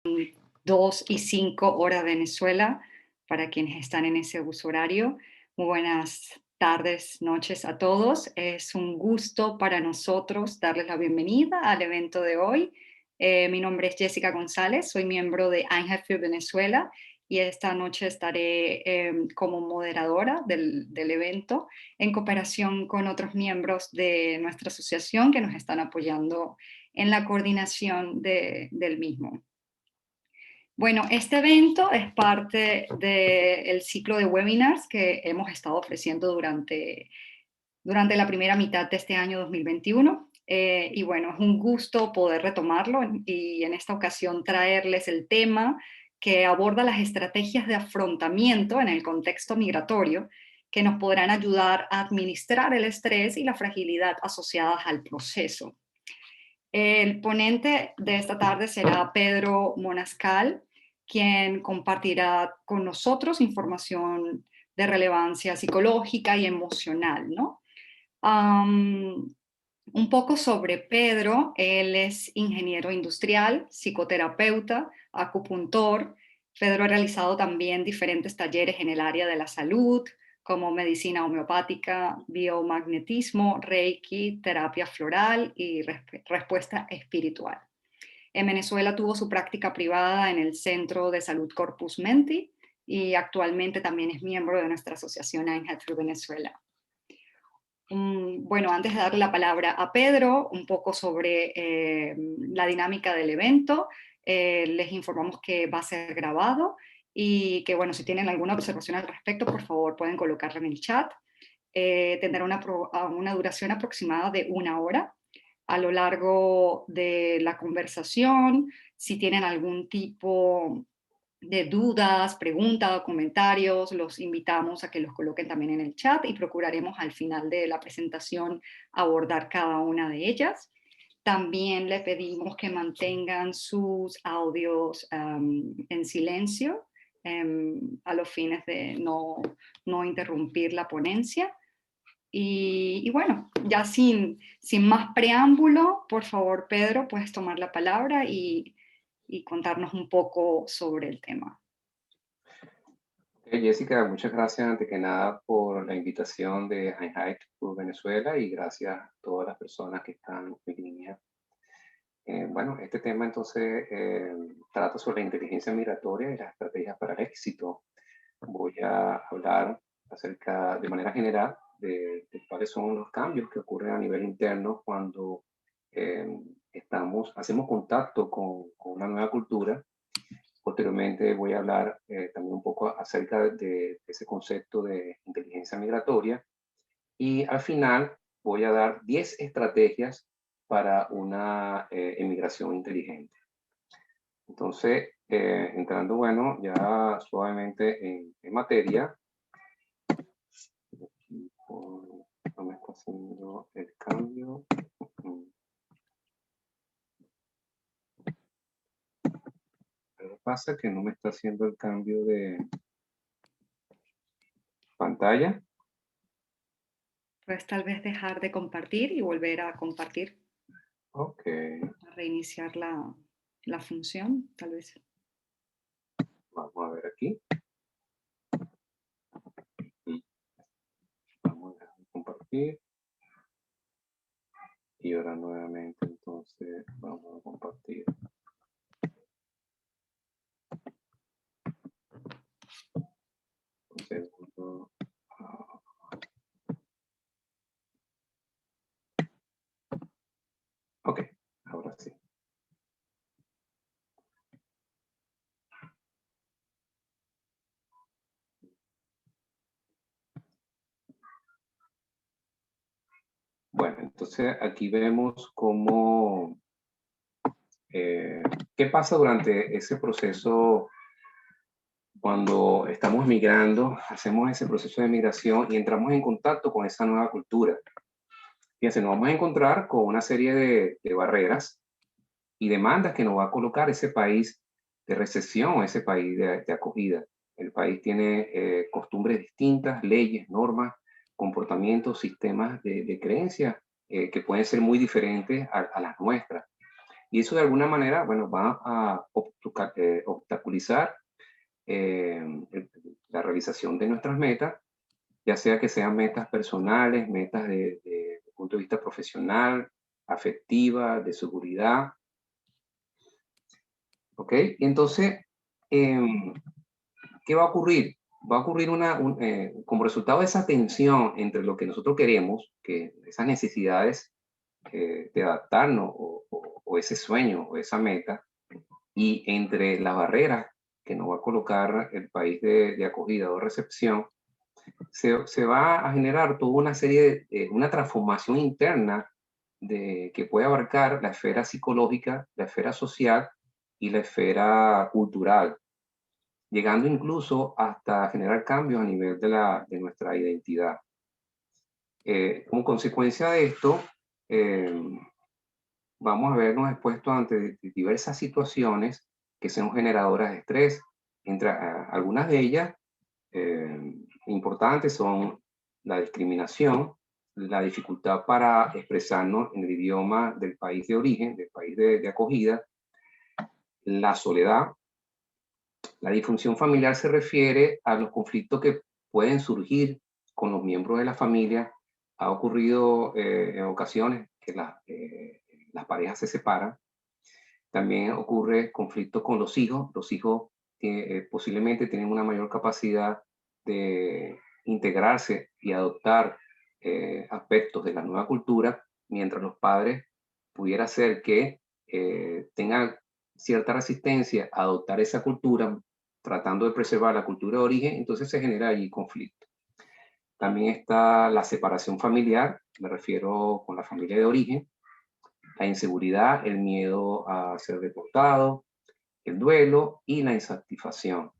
2:05 Venezuela, para quienes están en ese uso horario. Muy buenas tardes, noches a todos. Es un gusto para nosotros darles la bienvenida al evento de hoy. Mi nombre es Jessica González, soy miembro de Einheit Venezuela y esta noche estaré como moderadora del evento en cooperación con otros miembros de nuestra asociación que nos están apoyando en la coordinación del mismo. Bueno, este evento es parte del ciclo de webinars que hemos estado ofreciendo durante la primera mitad de este año 2021. Y bueno, es un gusto poder retomarlo y en esta ocasión traerles el tema que aborda las estrategias de afrontamiento en el contexto migratorio que nos podrán ayudar a administrar el estrés y la fragilidad asociadas al proceso. El ponente de esta tarde será Pedro Monascal, quien compartirá con nosotros información de relevancia psicológica y emocional, ¿no? Un poco sobre Pedro: él es ingeniero industrial, psicoterapeuta, acupuntor. Pedro ha realizado también diferentes talleres en el área de la salud, como medicina homeopática, biomagnetismo, reiki, terapia floral y respuesta espiritual. En Venezuela tuvo su práctica privada en el Centro de Salud Corpus Menti y actualmente también es miembro de nuestra asociación Einheit für Venezuela. Bueno, antes de darle la palabra a Pedro, un poco sobre la dinámica del evento. Les informamos que va a ser grabado y que, bueno, si tienen alguna observación al respecto, por favor, pueden colocarla en el chat. Tendrá una duración aproximada de 1 hora. A lo largo de la conversación, si tienen algún tipo de dudas, preguntas o comentarios, los invitamos a que los coloquen también en el chat y procuraremos al final de la presentación abordar cada una de ellas. También le pedimos que mantengan sus audios en silencio a los fines de no interrumpir la ponencia. Y bueno, ya sin más preámbulo, por favor, Pedro, puedes tomar la palabra y contarnos un poco sobre el tema. Jessica, muchas gracias ante que nada por la invitación de Einheit por Venezuela y gracias a todas las personas que están en línea. Bueno, este tema entonces trata sobre la inteligencia migratoria y las estrategias para el éxito. Voy a hablar acerca, de manera general, de cuáles son los cambios que ocurren a nivel interno cuando hacemos contacto con una nueva cultura. Posteriormente voy a hablar también un poco acerca de ese concepto de inteligencia migratoria y al final voy a dar 10 estrategias para una emigración inteligente. Entonces, entrando, bueno, ya suavemente en materia, no me está haciendo el cambio. Lo que pasa es que no me está haciendo el cambio de pantalla. Puedes tal vez dejar de compartir y volver a compartir, Ok. a reiniciar la función, tal vez. Vamos a ver aquí. Vamos a compartir. Y ahora nuevamente, entonces, vamos a compartir. Un segundo. Ok, ahora sí. Bueno, entonces aquí vemos cómo, qué pasa durante ese proceso cuando estamos migrando, hacemos ese proceso de migración y entramos en contacto con esa nueva cultura. Fíjense, nos vamos a encontrar con una serie de barreras y demandas que nos va a colocar ese país de recepción, ese país de acogida. El país tiene costumbres distintas, leyes, normas, comportamientos, sistemas de creencias que pueden ser muy diferentes a las nuestras. Y eso de alguna manera, bueno, va a obstaculizar la realización de nuestras metas, ya sea que sean metas personales, metas de punto de vista profesional, afectiva, de seguridad, ¿ok? Y entonces, em, ¿qué va a ocurrir? Va a ocurrir como resultado de esa tensión entre lo que nosotros queremos, que esas necesidades de adaptarnos o ese sueño o esa meta, y entre las barreras que nos va a colocar el país de acogida o recepción, se va a generar toda una serie una transformación interna que puede abarcar la esfera psicológica, la esfera social y la esfera cultural, llegando incluso hasta generar cambios a nivel de nuestra identidad. Como consecuencia de esto, eh, vamos a vernos expuestos ante diversas situaciones que son generadoras de estrés. Entre algunas de ellas importantes son la discriminación, la dificultad para expresarnos en el idioma del país de origen, del país de acogida, la soledad. La disfunción familiar se refiere a los conflictos que pueden surgir con los miembros de la familia. Ha ocurrido en ocasiones que las parejas se separan. También ocurre conflicto con los hijos. Los hijos posiblemente tienen una mayor capacidad de integrarse y adoptar aspectos de la nueva cultura, mientras los padres pudiera ser que tengan cierta resistencia a adoptar esa cultura, tratando de preservar la cultura de origen, entonces se genera allí conflicto. También está la separación familiar, me refiero con la familia de origen, la inseguridad, el miedo a ser deportado, el duelo y la insatisfacción.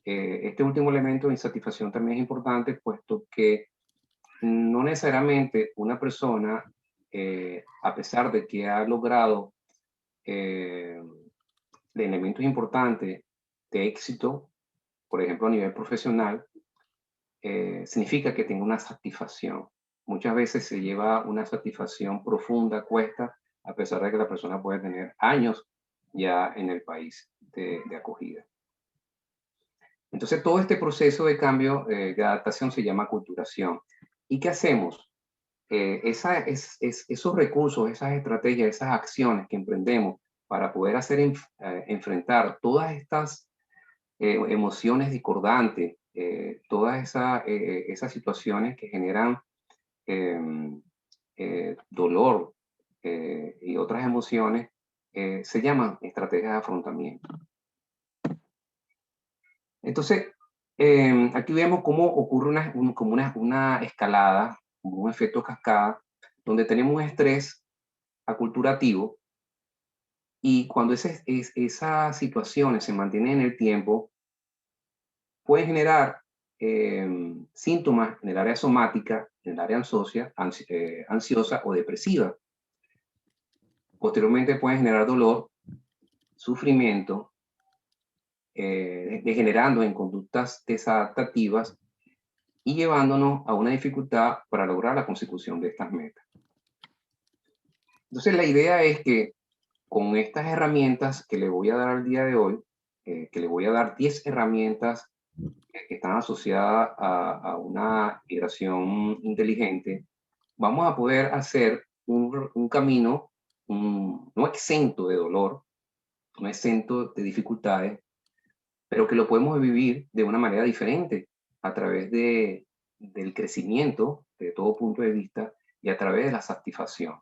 Este último elemento de insatisfacción también es importante, puesto que no necesariamente una persona, a pesar de que ha logrado de elementos importantes de éxito, por ejemplo a nivel profesional, significa que tenga una satisfacción. Muchas veces se lleva una satisfacción profunda, cuesta, a pesar de que la persona puede tener años ya en el país de acogida. Entonces, todo este proceso de cambio, de adaptación, se llama aculturación. ¿Y qué hacemos? Esos recursos, esas estrategias, esas acciones que emprendemos para poder enfrentar todas estas emociones discordantes, todas esas situaciones que generan em, dolor y otras emociones, se llaman estrategias de afrontamiento. Entonces, aquí vemos cómo ocurre como una escalada, como un efecto cascada, donde tenemos un estrés aculturativo, y cuando esas situaciones se mantienen en el tiempo, pueden generar síntomas en el área somática, en el área ansiosa o depresiva. Posteriormente pueden generar dolor, sufrimiento, degenerando en conductas desadaptativas y llevándonos a una dificultad para lograr la consecución de estas metas. Entonces, la idea es que con estas herramientas que le voy a dar al día de hoy, que le voy a dar 10 herramientas que están asociadas a una migración inteligente, vamos a poder hacer un camino no exento de dolor, no exento de dificultades, pero que lo podemos vivir de una manera diferente a través del crecimiento de todo punto de vista y a través de la satisfacción.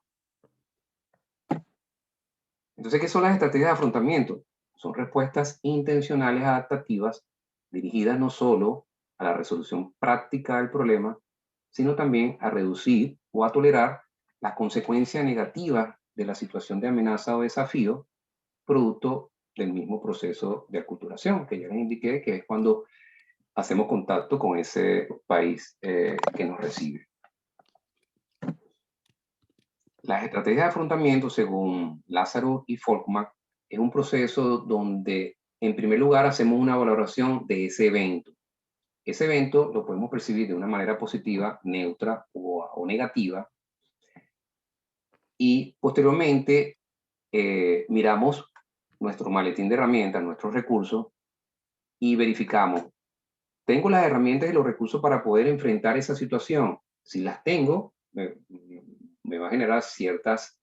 Entonces, ¿qué son las estrategias de afrontamiento? Son respuestas intencionales adaptativas dirigidas no solo a la resolución práctica del problema, sino también a reducir o a tolerar las consecuencias negativas de la situación de amenaza o desafío, producto del mismo proceso de aculturación, que ya les indiqué que es cuando hacemos contacto con ese país que nos recibe. Las estrategias de afrontamiento, según Lázaro y Folkman, es un proceso donde, en primer lugar, hacemos una valoración de ese evento. Ese evento lo podemos percibir de una manera positiva, neutra o negativa. Y posteriormente miramos nuestro maletín de herramientas, nuestros recursos, y verificamos, ¿tengo las herramientas y los recursos para poder enfrentar esa situación? Si las tengo, me va a generar ciertas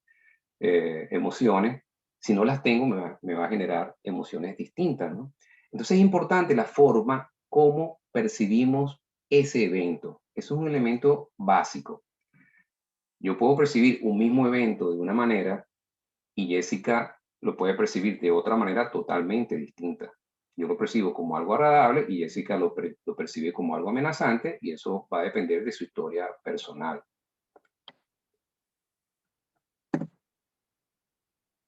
emociones. Si no las tengo, me va a generar emociones distintas, ¿no? Entonces es importante la forma como percibimos ese evento. Eso es un elemento básico. Yo puedo percibir un mismo evento de una manera y Jessica lo puede percibir de otra manera totalmente distinta. Yo lo percibo como algo agradable y Jessica lo percibe como algo amenazante, y eso va a depender de su historia personal.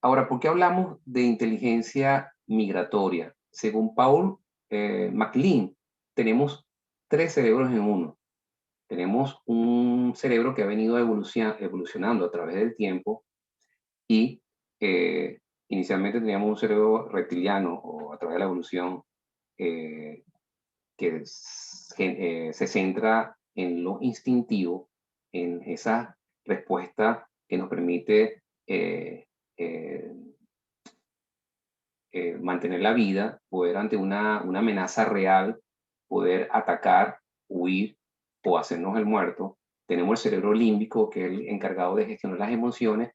Ahora, ¿por qué hablamos de inteligencia migratoria? Según Paul MacLean, tenemos tres cerebros en uno. Tenemos un cerebro que ha venido evolucionando a través del tiempo y inicialmente teníamos un cerebro reptiliano, o a través de la evolución, eh, que se centra en lo instintivo, en esa respuesta que nos permite eh, mantener la vida, poder ante una amenaza real, poder atacar, huir o hacernos el muerto. Tenemos el cerebro límbico, que es el encargado de gestionar las emociones,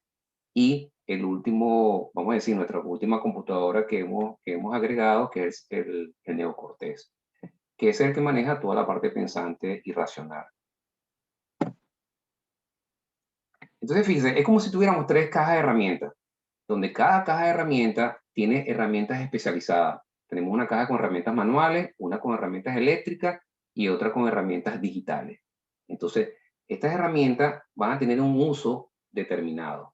y el último, vamos a decir, nuestra última computadora que hemos agregado, que es el neocortés, que es el que maneja toda la parte pensante y racional. Entonces, fíjense, es como si tuviéramos tres cajas de herramientas, donde cada caja de herramientas tiene herramientas especializadas. Tenemos una caja con herramientas manuales, una con herramientas eléctricas y otra con herramientas digitales. Entonces, estas herramientas van a tener un uso determinado.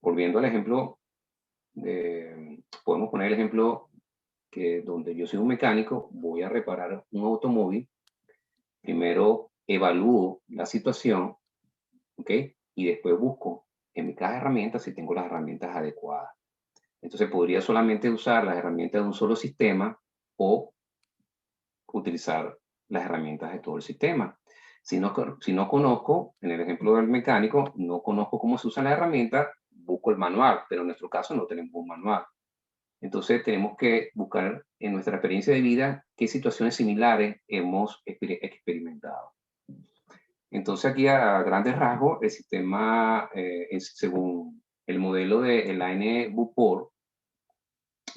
Volviendo al ejemplo, podemos poner el ejemplo que donde yo soy un mecánico, voy a reparar un automóvil. Primero evalúo la situación, ¿ok? Y después busco en mi caja de herramientas si tengo las herramientas adecuadas. Entonces podría solamente usar las herramientas de un solo sistema o utilizar las herramientas de todo el sistema. Si no conozco, en el ejemplo del mecánico, no conozco cómo se usa la herramienta, busco el manual, pero en nuestro caso no tenemos un manual. Entonces tenemos que buscar en nuestra experiencia de vida qué situaciones similares hemos experimentado. Entonces aquí a grandes rasgos el sistema, según el modelo de Elaine Bupor,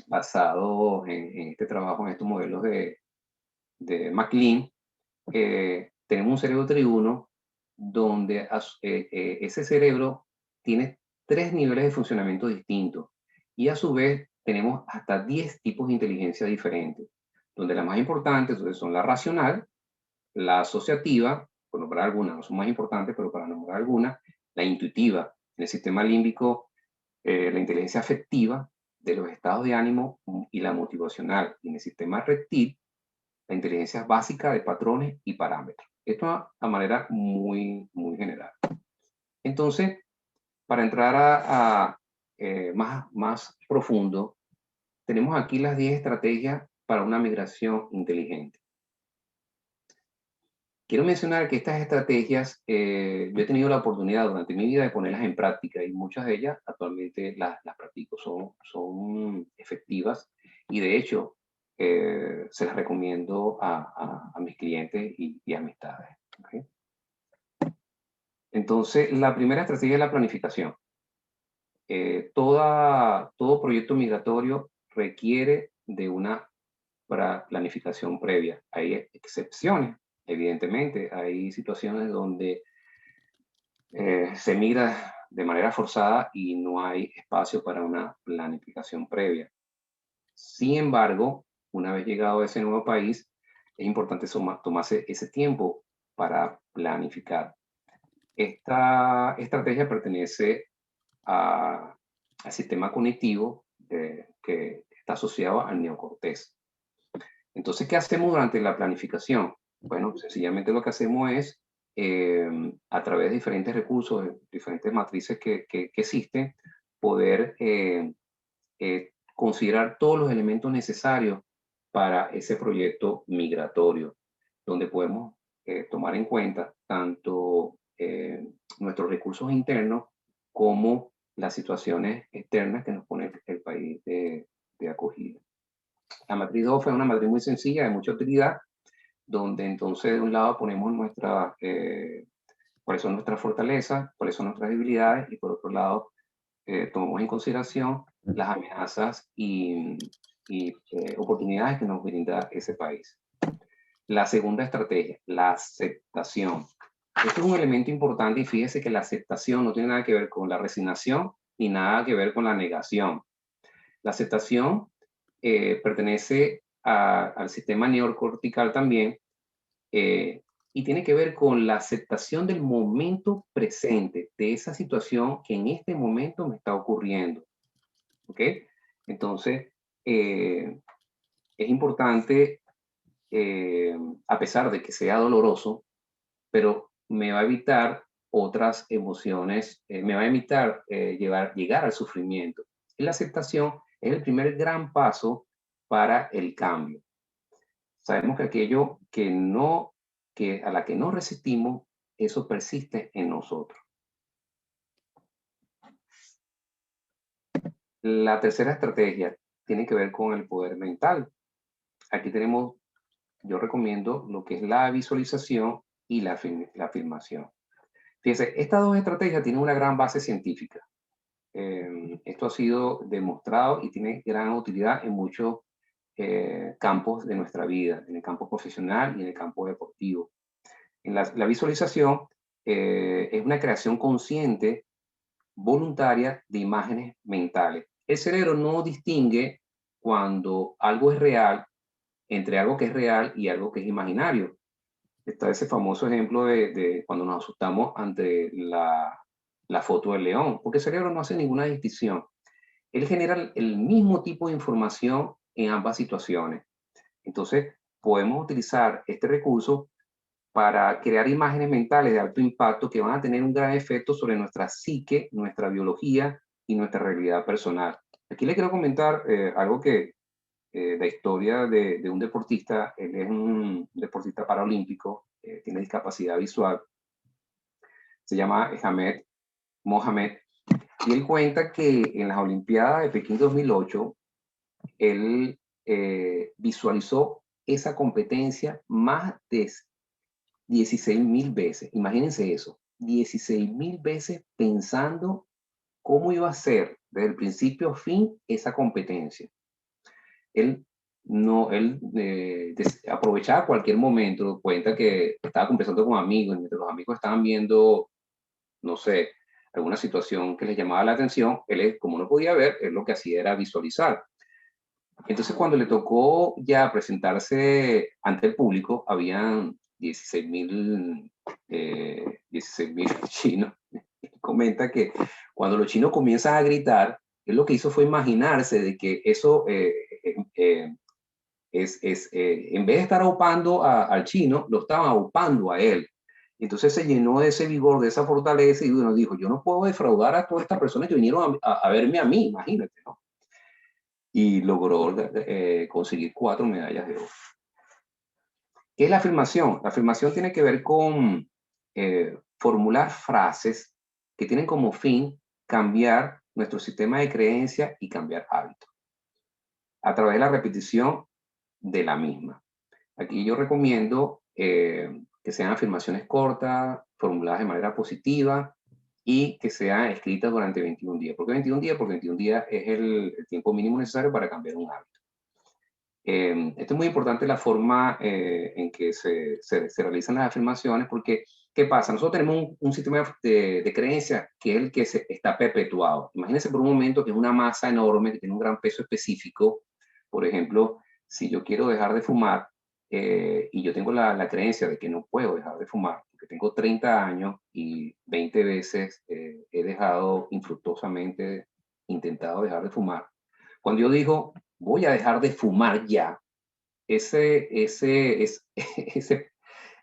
basado en este trabajo, en estos modelos de MacLean, tenemos un cerebro triuno donde ese cerebro tiene tres niveles de funcionamiento distintos, y a su vez tenemos hasta 10 tipos de inteligencia diferentes, donde las más importantes son la racional, la asociativa, por nombrar algunas, no son más importantes, pero para nombrar algunas, la intuitiva, en el sistema límbico, la inteligencia afectiva, de los estados de ánimo y la motivacional, y en el sistema reptil, la inteligencia básica de patrones y parámetros. Esto a manera muy general. Entonces, para entrar más profundo, tenemos aquí las 10 estrategias para una migración inteligente. Quiero mencionar que estas estrategias, yo he tenido la oportunidad durante mi vida de ponerlas en práctica, y muchas de ellas actualmente las practico, son efectivas, y de hecho se las recomiendo a mis clientes y amistades. ¿Okay? Entonces, la primera estrategia es la planificación. Todo proyecto migratorio requiere de una planificación previa. Hay excepciones, evidentemente. Hay situaciones donde se migra de manera forzada y no hay espacio para una planificación previa. Sin embargo, una vez llegado a ese nuevo país, es importante tomarse ese tiempo para planificar. Esta estrategia pertenece al sistema cognitivo que está asociado al neocortés. Entonces, ¿qué hacemos durante la planificación? Bueno, sencillamente lo que hacemos es, a través de diferentes recursos, de diferentes matrices que existen, poder considerar todos los elementos necesarios para ese proyecto migratorio, donde podemos tomar en cuenta tanto nuestros recursos internos como las situaciones externas que nos pone el país de acogida. La matriz 2 fue una matriz muy sencilla, de mucha utilidad, donde entonces de un lado ponemos cuáles son nuestras fortalezas, cuáles son nuestras debilidades, y por otro lado tomamos en consideración las amenazas y oportunidades que nos brinda ese país. La segunda estrategia, la aceptación. Esto es un elemento importante y fíjese que la aceptación no tiene nada que ver con la resignación ni nada que ver con la negación. La aceptación pertenece al sistema neocortical también, y tiene que ver con la aceptación del momento presente, de esa situación que en este momento me está ocurriendo. ¿Ok? Entonces, es importante, a pesar de que sea doloroso, pero me va a evitar otras emociones, me va a evitar llegar al sufrimiento. Y la aceptación es el primer gran paso para el cambio. Sabemos que aquello que a la que no resistimos, eso persiste en nosotros. La tercera estrategia tiene que ver con el poder mental. Aquí tenemos, yo recomiendo lo que es la visualización y la afirmación. Fíjense, estas dos estrategias tienen una gran base científica. Esto ha sido demostrado y tiene gran utilidad en muchos campos de nuestra vida, en el campo profesional y en el campo deportivo. La visualización es una creación consciente, voluntaria de imágenes mentales. El cerebro no distingue cuando algo es real entre algo que es real y algo que es imaginario. Está ese famoso ejemplo de cuando nos asustamos ante la foto del león, porque el cerebro no hace ninguna distinción. Él genera el mismo tipo de información en ambas situaciones. Entonces, podemos utilizar este recurso para crear imágenes mentales de alto impacto que van a tener un gran efecto sobre nuestra psique, nuestra biología y nuestra realidad personal. Aquí le quiero comentar algo que la historia de un deportista. Él es un deportista paralímpico, tiene discapacidad visual, se llama Hamed Mohamed, y él cuenta que en las Olimpiadas de Pekín 2008, él visualizó esa competencia más de 16.000 veces. Imagínense eso, 16.000 veces pensando cómo iba a ser desde el principio a fin esa competencia. Él no, él aprovechaba cualquier momento, cuenta que estaba conversando con amigos, y mientras los amigos estaban viendo, no sé, alguna situación que les llamaba la atención, él, como no podía ver, él lo que hacía era visualizar. Entonces, cuando le tocó ya presentarse ante el público, habían 16.000 chinos. Comenta que cuando los chinos comienzan a gritar, él lo que hizo fue imaginarse de que eso en vez de estar aupando al chino, lo estaban aupando a él. Entonces se llenó de ese vigor, de esa fortaleza, y uno dijo, yo no puedo defraudar a todas estas personas que vinieron a verme a mí, imagínate, ¿no? Y logró conseguir 4 medallas de oro. ¿Qué es la afirmación? La afirmación tiene que ver con formular frases que tienen como fin cambiar nuestro sistema de creencias y cambiar hábitos a través de la repetición de la misma. Aquí yo recomiendo que sean afirmaciones cortas, formuladas de manera positiva y que sean escritas durante 21 días. ¿Por qué 21 días? Porque 21 días es el tiempo mínimo necesario para cambiar un hábito. Esto es muy importante, la forma en que se realizan las afirmaciones, porque ¿qué pasa? Nosotros tenemos un sistema de creencias que es el que está perpetuado. Imagínense por un momento que es una masa enorme que tiene un gran peso específico. Por ejemplo, si yo quiero dejar de fumar y yo tengo la creencia de que no puedo dejar de fumar, porque tengo 30 años y 20 veces he dejado infructuosamente, intentado dejar de fumar. Cuando yo digo, voy a dejar de fumar ya, ese, ese,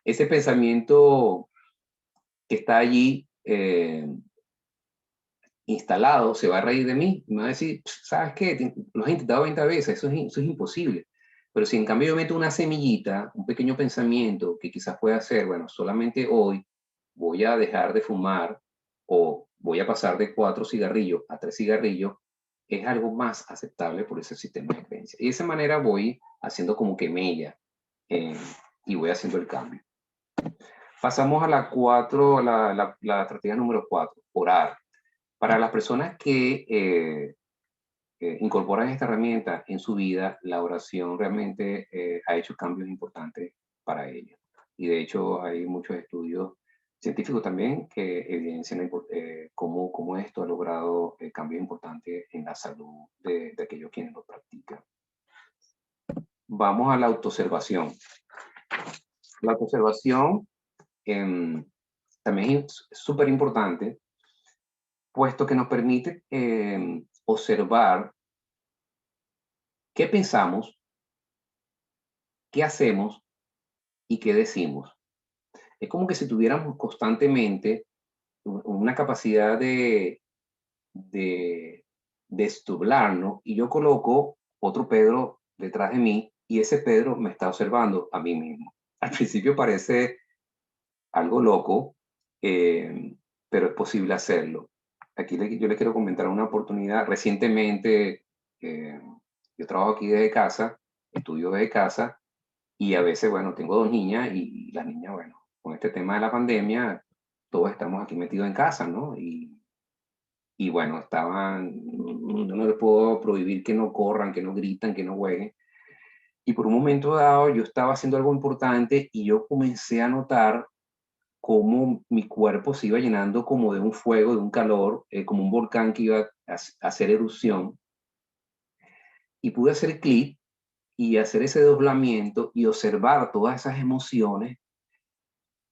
ese pensamiento que está allí instalado se va a reír de mí y me va a decir, ¿sabes qué? Lo has intentado 20 veces, eso es imposible. Pero si en cambio yo meto una semillita, un pequeño pensamiento que quizás pueda ser, bueno, solamente hoy voy a dejar de fumar o voy a pasar de 4 cigarrillos a 3 cigarrillos, es algo más aceptable por ese sistema de creencias. Y de esa manera voy haciendo como que mella eh, y voy haciendo el cambio. Pasamos a la 4, la estrategia número 4, orar. Para las personas que incorporan esta herramienta en su vida, la oración realmente ha hecho cambios importantes para ellos. Y de hecho hay muchos estudios científicos también que evidencian cómo esto ha logrado cambios importantes en la salud de aquellos quienes lo practican. Vamos a la autoobservación. La autoobservación también es súper importante, puesto que nos permite observar qué pensamos, qué hacemos y qué decimos. Es como que si tuviéramos constantemente una capacidad de desdoblarnos y yo coloco otro Pedro detrás de mí y ese Pedro me está observando a mí mismo. Al principio parece algo loco, pero es posible hacerlo. Aquí yo le quiero comentar una oportunidad. Recientemente, yo trabajo aquí desde casa, estudio desde casa y a veces, bueno, tengo 2 niñas y las niñas, bueno, con este tema de la pandemia, todos estamos aquí metidos en casa, ¿no? Y bueno, yo no les puedo prohibir que no corran, que no gritan, que no jueguen. Y por un momento dado yo estaba haciendo algo importante y yo comencé a notar cómo mi cuerpo se iba llenando como de un fuego, de un calor, como un volcán que iba a hacer erupción. Y pude hacer clic y hacer ese doblamiento y observar todas esas emociones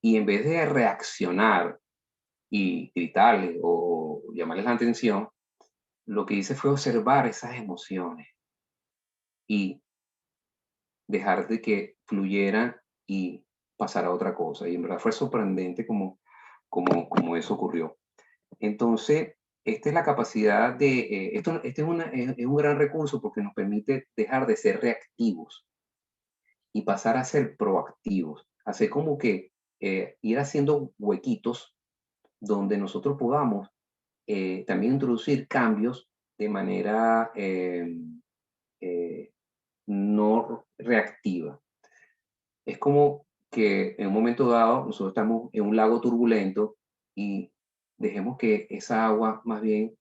y en vez de reaccionar y gritarle o llamarles la atención, lo que hice fue observar esas emociones y dejar de que fluyeran y pasar a otra cosa. Y en verdad fue sorprendente como eso ocurrió. Entonces, esta es la capacidad este es un gran recurso porque nos permite dejar de ser reactivos y pasar a ser proactivos. Hacer como que ir haciendo huequitos donde nosotros podamos también introducir cambios de manera no reactiva. Es como que en un momento dado nosotros estamos en un lago turbulento y dejemos que esa agua más bien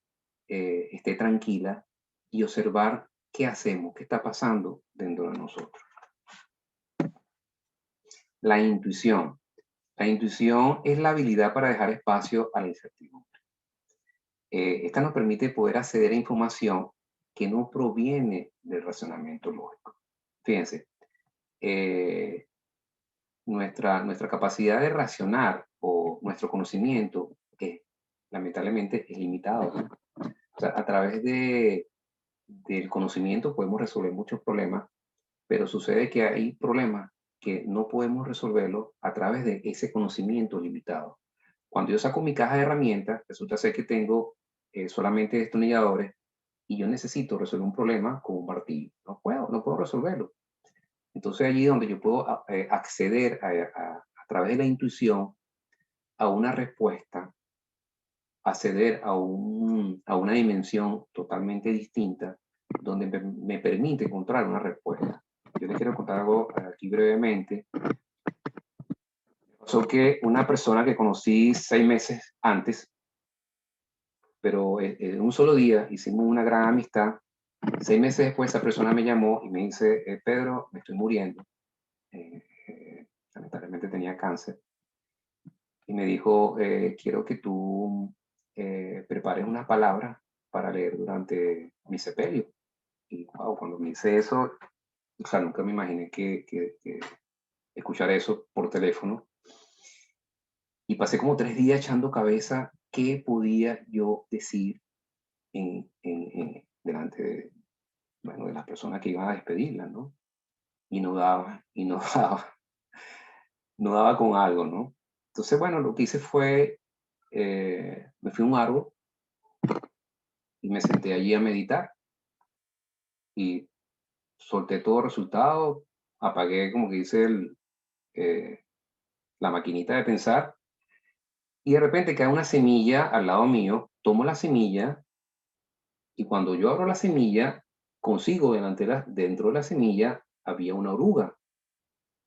esté tranquila y observar qué hacemos, qué está pasando dentro de nosotros. La intuición. La intuición es la habilidad para dejar espacio a la incertidumbre. Esta nos permite poder acceder a información que no proviene del razonamiento lógico. Fíjense, eh, nuestra capacidad de racionar o nuestro conocimiento, lamentablemente, es limitado. O sea, a través del conocimiento podemos resolver muchos problemas, pero sucede que hay problemas que no podemos resolverlos a través de ese conocimiento limitado. Cuando yo saco mi caja de herramientas, resulta ser que tengo solamente destornilladores y yo necesito resolver un problema con un martillo. No puedo resolverlo. Entonces allí donde yo puedo acceder a través de la intuición a una respuesta, acceder a una dimensión totalmente distinta, donde me permite encontrar una respuesta. Yo les quiero contar algo aquí brevemente. Pasó que una persona que conocí 6 meses antes, pero en un solo día hicimos una gran amistad. 6 meses después esa persona me llamó y me dice, Pedro, me estoy muriendo. Lamentablemente tenía cáncer. Y me dijo, quiero que tú prepares unas palabras para leer durante mi sepelio. Y wow, cuando me hice eso, o sea, nunca me imaginé que escuchar eso por teléfono. Y pasé como 3 días echando cabeza qué podía yo decir delante de, bueno, de las personas que iban a despedirla, ¿no? Y no daba, y no daba, no daba con algo, ¿no? Entonces, bueno, lo que hice fue, me fui a un árbol y me senté allí a meditar y solté todo resultado, apagué como que dice la maquinita de pensar y de repente cae una semilla al lado mío, tomo la semilla y cuando yo abro la semilla, consigo dentro de la semilla había una oruga.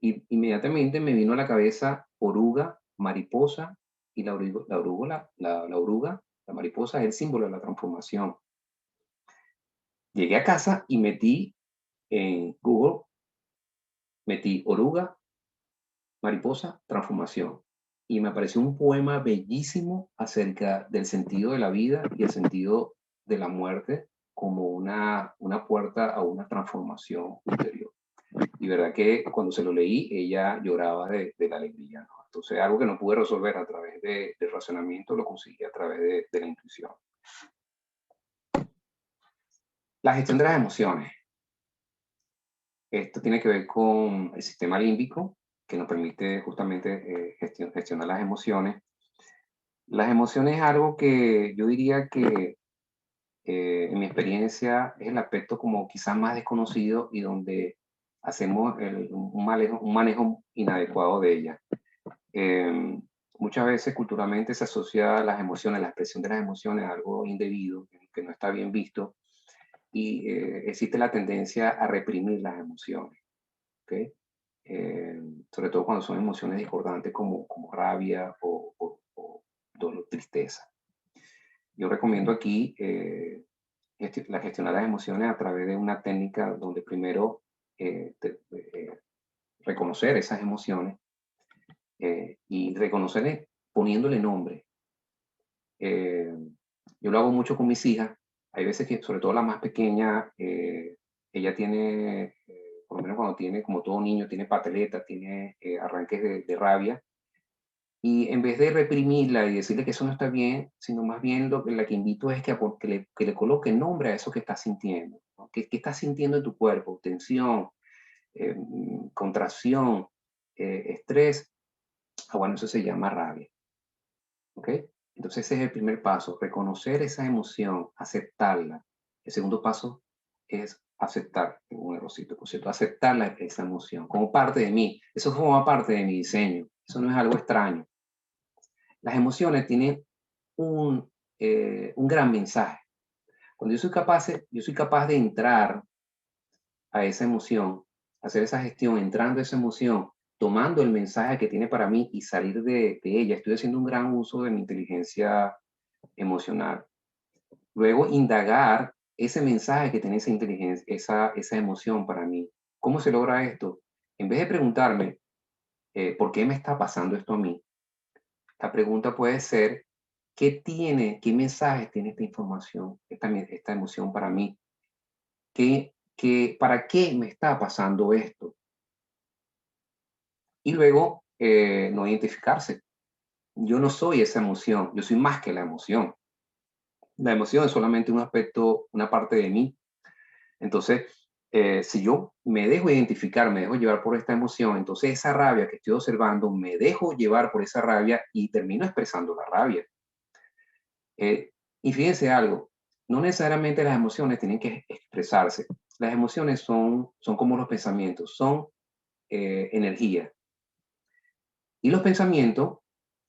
Y inmediatamente me vino a la cabeza oruga, mariposa y la oruga, la mariposa es el símbolo de la transformación. Llegué a casa y metí en Google, metí oruga, mariposa, transformación. Y me apareció un poema bellísimo acerca del sentido de la vida y el sentido de la muerte como una puerta a una transformación interior. Y verdad que cuando se lo leí, ella lloraba de la alegría, ¿no? Entonces, algo que no pude resolver a través del razonamiento, lo conseguí a través de la intuición. La gestión de las emociones. Esto tiene que ver con el sistema límbico, que nos permite justamente gestionar las emociones. Las emociones es algo que yo diría que en mi experiencia es el aspecto como quizás más desconocido y donde hacemos un manejo inadecuado de ellas. Eh, Muchas veces culturalmente se asocia las emociones, la expresión de las emociones a algo indebido, que no está bien visto, y existe la tendencia a reprimir las emociones, ¿ok? Sobre todo cuando son emociones discordantes como rabia o dolor, tristeza. Yo recomiendo aquí la gestionar las emociones a través de una técnica donde primero reconocer esas emociones y reconocerle poniéndole nombre. Eh, yo lo hago mucho con mis hijas. Hay veces que, sobre todo la más pequeña, ella tiene, por lo menos cuando tiene, como todo niño, tiene pataleta, tiene arranques de rabia. Y en vez de reprimirla y decirle que eso no está bien, sino más bien la que invito es que le coloque nombre a eso que está sintiendo. ¿No? ¿Qué estás sintiendo en tu cuerpo? Tensión, contracción, estrés. Ah, bueno, eso se llama rabia. ¿Ok? Entonces ese es el primer paso, reconocer esa emoción, aceptarla. El segundo paso es aceptar, tengo un errorcito, por cierto, aceptar esa emoción como parte de mí. Eso forma parte de mi diseño, eso no es algo extraño. Las emociones tienen un gran mensaje. Cuando yo soy capaz de entrar a esa emoción, hacer esa gestión, entrando a esa emoción, tomando el mensaje que tiene para mí y salir de ella, estoy haciendo un gran uso de mi inteligencia emocional. Luego, indagar ese mensaje que tiene esa inteligencia, esa emoción para mí. ¿Cómo se logra esto? En vez de preguntarme, ¿por qué me está pasando esto a mí? La pregunta puede ser, qué mensaje tiene esta información, esta emoción para mí? ¿Para qué me está pasando esto? Y luego, no identificarse. Yo no soy esa emoción, yo soy más que la emoción. La emoción es solamente un aspecto, una parte de mí. Entonces, si yo me dejo identificar, me dejo llevar por esta emoción, entonces esa rabia que estoy observando, me dejo llevar por esa rabia y termino expresando la rabia. Y fíjense algo, no necesariamente las emociones tienen que expresarse. Las emociones son como los pensamientos, son energía. Y los pensamientos,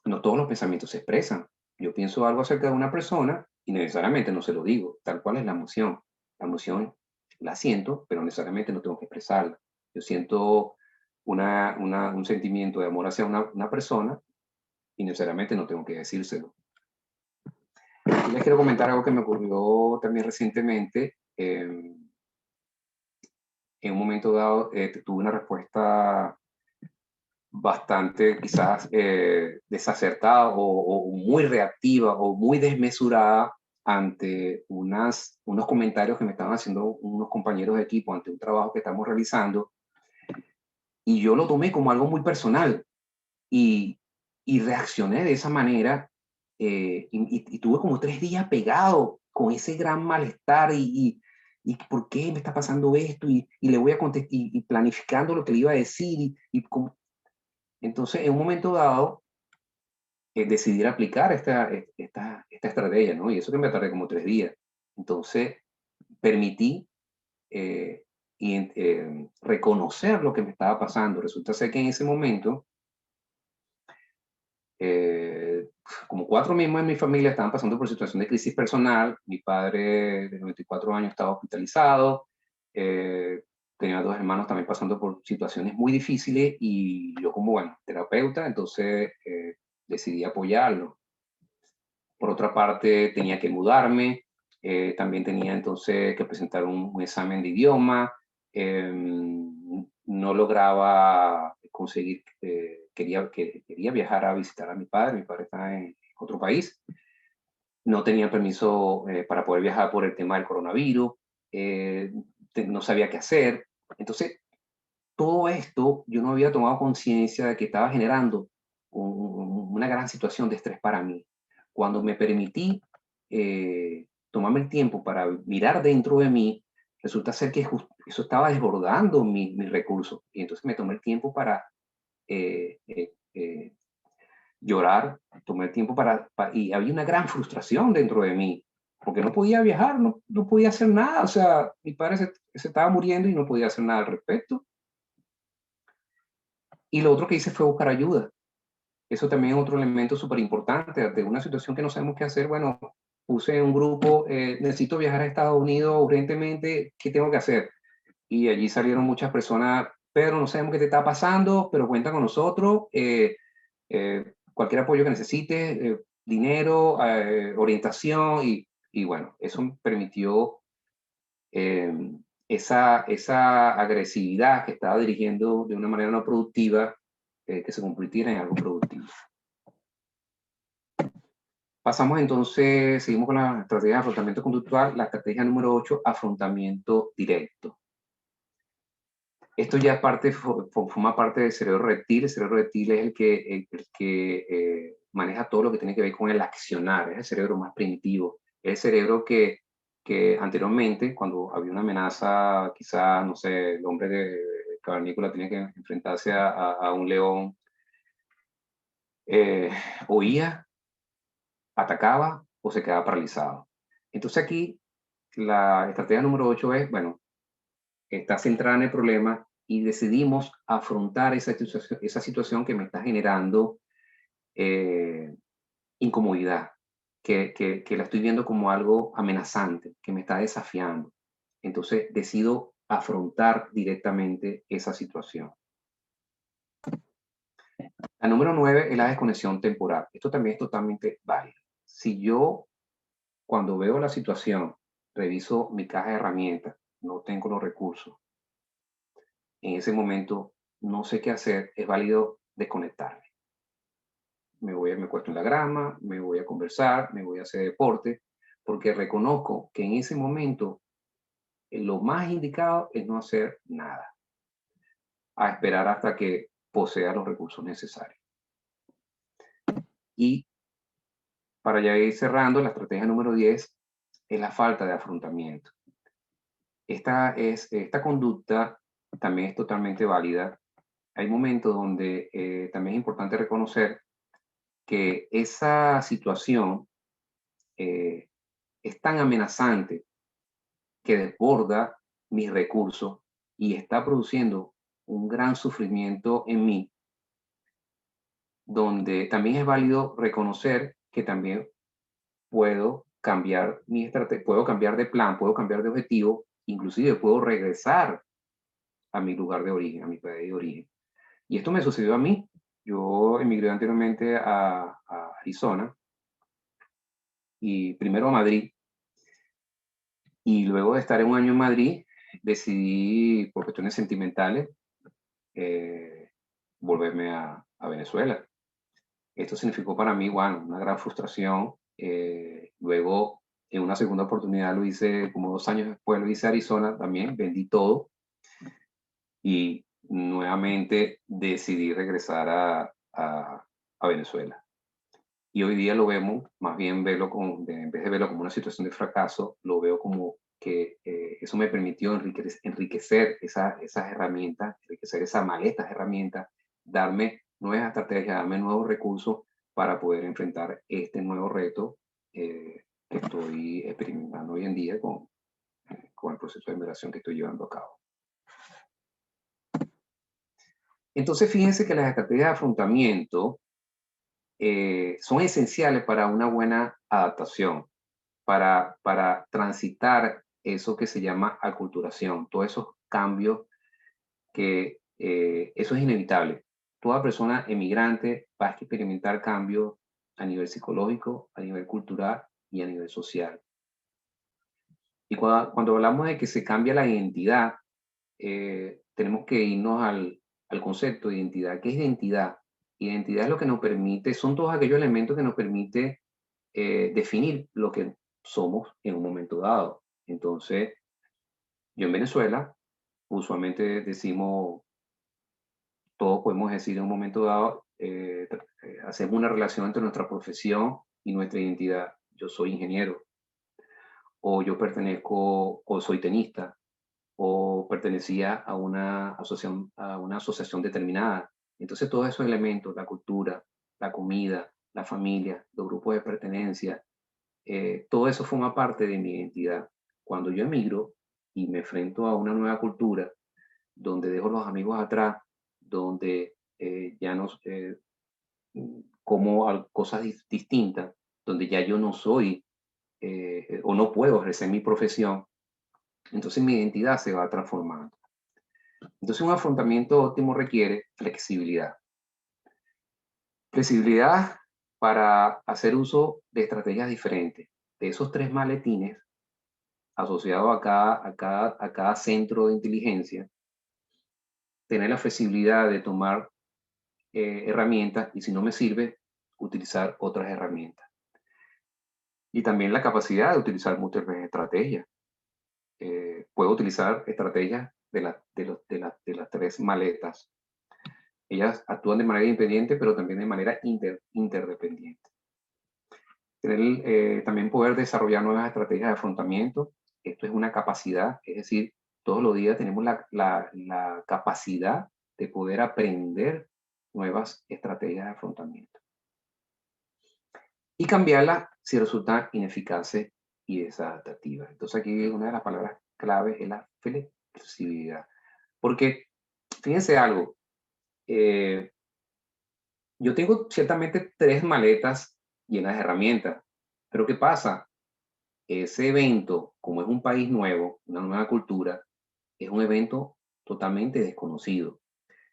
no todos los pensamientos se expresan. Yo pienso algo acerca de una persona y necesariamente no se lo digo, tal cual es la emoción. La emoción la siento, pero necesariamente no tengo que expresarla. Yo siento un sentimiento de amor hacia una persona y necesariamente no tengo que decírselo. Y les quiero comentar algo que me ocurrió también recientemente. En un momento dado tuve una respuesta bastante quizás desacertada o muy reactiva o muy desmesurada ante unos comentarios que me estaban haciendo unos compañeros de equipo ante un trabajo que estamos realizando y yo lo tomé como algo muy personal y, y reaccioné de esa manera y tuve como 3 días pegado con ese gran malestar y ¿por qué me está pasando esto? Y le voy a contestar y planificando lo que le iba a decir entonces, en un momento dado, decidir aplicar esta estrategia, ¿no? Y eso que me tardé como 3 días. Entonces, permití reconocer lo que me estaba pasando. Resulta ser que en ese momento como 4 miembros de mi familia estaban pasando por situación de crisis personal. Mi padre de 94 años estaba hospitalizado, tenía 2 hermanos también pasando por situaciones muy difíciles y yo como, bueno, terapeuta, entonces decidí apoyarlo. Por otra parte, tenía que mudarme, también tenía entonces que presentar un examen de idioma, no lograba conseguir, quería viajar a visitar a mi padre está en otro país, no tenía permiso para poder viajar por el tema del coronavirus, eh, no sabía qué hacer. Entonces, todo esto yo no había tomado conciencia de que estaba generando una gran situación de estrés para mí. Cuando me permití tomarme el tiempo para mirar dentro de mí, resulta ser que eso estaba desbordando mis recursos. Y entonces me tomé el tiempo para eh, eh, eh, llorar, tomé el tiempo y había una gran frustración dentro de mí, porque no podía viajar, no podía hacer nada. O sea, mi padre se estaba muriendo y no podía hacer nada al respecto. Y lo otro que hice fue buscar ayuda. Eso también es otro elemento súper importante. De una situación que no sabemos qué hacer, bueno, puse en un grupo, necesito viajar a Estados Unidos urgentemente, ¿qué tengo que hacer? Y allí salieron muchas personas, Pedro, no sabemos qué te está pasando, pero cuenta con nosotros, cualquier apoyo que necesites, dinero, orientación, y bueno, eso me permitió eh, esa agresividad que estaba dirigiendo de una manera no productiva, que se convirtiera en algo productivo. Pasamos entonces, seguimos con la estrategia de afrontamiento conductual, la estrategia número 8, afrontamiento directo. Esto ya forma parte del cerebro reptil. El cerebro reptil es el que maneja todo lo que tiene que ver con el accionar, es el cerebro más primitivo, es el cerebro que anteriormente, cuando había una amenaza, quizá, no sé, el hombre de cavernícola tenía que enfrentarse a un león, oía, atacaba o se quedaba paralizado. Entonces aquí la estrategia número 8 es, bueno, está centrada en el problema y decidimos afrontar esa situación que me está generando eh, incomodidad, que la estoy viendo como algo amenazante, que me está desafiando. Entonces decido afrontar directamente esa situación. La número 9 es la desconexión temporal. Esto también es totalmente válido. Si yo, cuando veo la situación, reviso mi caja de herramientas, no tengo los recursos, en ese momento no sé qué hacer, es válido desconectarme. Me acuesto en la grama, me voy a conversar, me voy a hacer deporte, porque reconozco que en ese momento lo más indicado es no hacer nada, a esperar hasta que posea los recursos necesarios. Y para ya ir cerrando, la estrategia número 10 es la falta de afrontamiento. Esta conducta también es totalmente válida. Hay momentos donde también es importante reconocer que esa situación eh, es tan amenazante que desborda mis recursos y está produciendo un gran sufrimiento en mí, donde también es válido reconocer que también puedo cambiar mi estrategia, puedo cambiar de plan, puedo cambiar de objetivo, inclusive puedo regresar a mi lugar de origen, a mi país de origen. Y esto me sucedió a mí. Yo emigré anteriormente a Arizona y primero a Madrid. Y luego de estar un año en Madrid, decidí, por cuestiones sentimentales, volverme a Venezuela. Esto significó para mí, bueno, una gran frustración. Luego, en una segunda oportunidad, lo hice como 2 años después, lo hice a Arizona también, vendí todo y nuevamente decidí regresar a Venezuela. Y hoy día lo vemos, más bien verlo en vez de verlo como una situación de fracaso, lo veo como que eso me permitió enriquecer esas herramientas, enriquecer esa maleta de herramientas, darme nuevas estrategias, darme nuevos recursos para poder enfrentar este nuevo reto que estoy experimentando hoy en día con el proceso de migración que estoy llevando a cabo. Entonces, fíjense que las estrategias de afrontamiento son esenciales para una buena adaptación, para transitar eso que se llama aculturación, todos esos cambios que eso es inevitable. Toda persona emigrante va a experimentar cambios a nivel psicológico, a nivel cultural y a nivel social. Y cuando hablamos de que se cambia la identidad, tenemos que irnos al concepto de identidad. ¿Qué es identidad? Identidad es lo que nos permite, son todos aquellos elementos que nos permite definir lo que somos en un momento dado. Entonces, yo en Venezuela, usualmente decimos, todos podemos decir en un momento dado, hacemos una relación entre nuestra profesión y nuestra identidad. Yo soy ingeniero, o yo pertenezco, o soy tenista, o pertenecía a una asociación determinada. Entonces, todos esos elementos, la cultura, la comida, la familia, los grupos de pertenencia, todo eso forma parte de mi identidad. Cuando yo emigro y me enfrento a una nueva cultura, donde dejo los amigos atrás, donde ya no como cosas distintas, donde ya yo no soy o no puedo ejercer mi profesión, entonces mi identidad se va transformando. Entonces un afrontamiento óptimo requiere flexibilidad. Flexibilidad para hacer uso de estrategias diferentes. De esos tres maletines asociados a cada centro de inteligencia, tener la flexibilidad de tomar herramientas y si no me sirve, utilizar otras herramientas. Y también la capacidad de utilizar múltiples estrategias. Puedo utilizar estrategias de las tres maletas. Ellas actúan de manera independiente, pero también de manera interdependiente. También poder desarrollar nuevas estrategias de afrontamiento. Esto es una capacidad, es decir, todos los días tenemos la capacidad de poder aprender nuevas estrategias de afrontamiento y cambiarlas si resultan ineficaces y desadaptativas. Entonces aquí una de las palabras clave es la flexibilidad. Porque, fíjense algo, yo tengo ciertamente tres maletas llenas de herramientas, pero ¿qué pasa? Ese evento, como es un país nuevo, una nueva cultura, es un evento totalmente desconocido.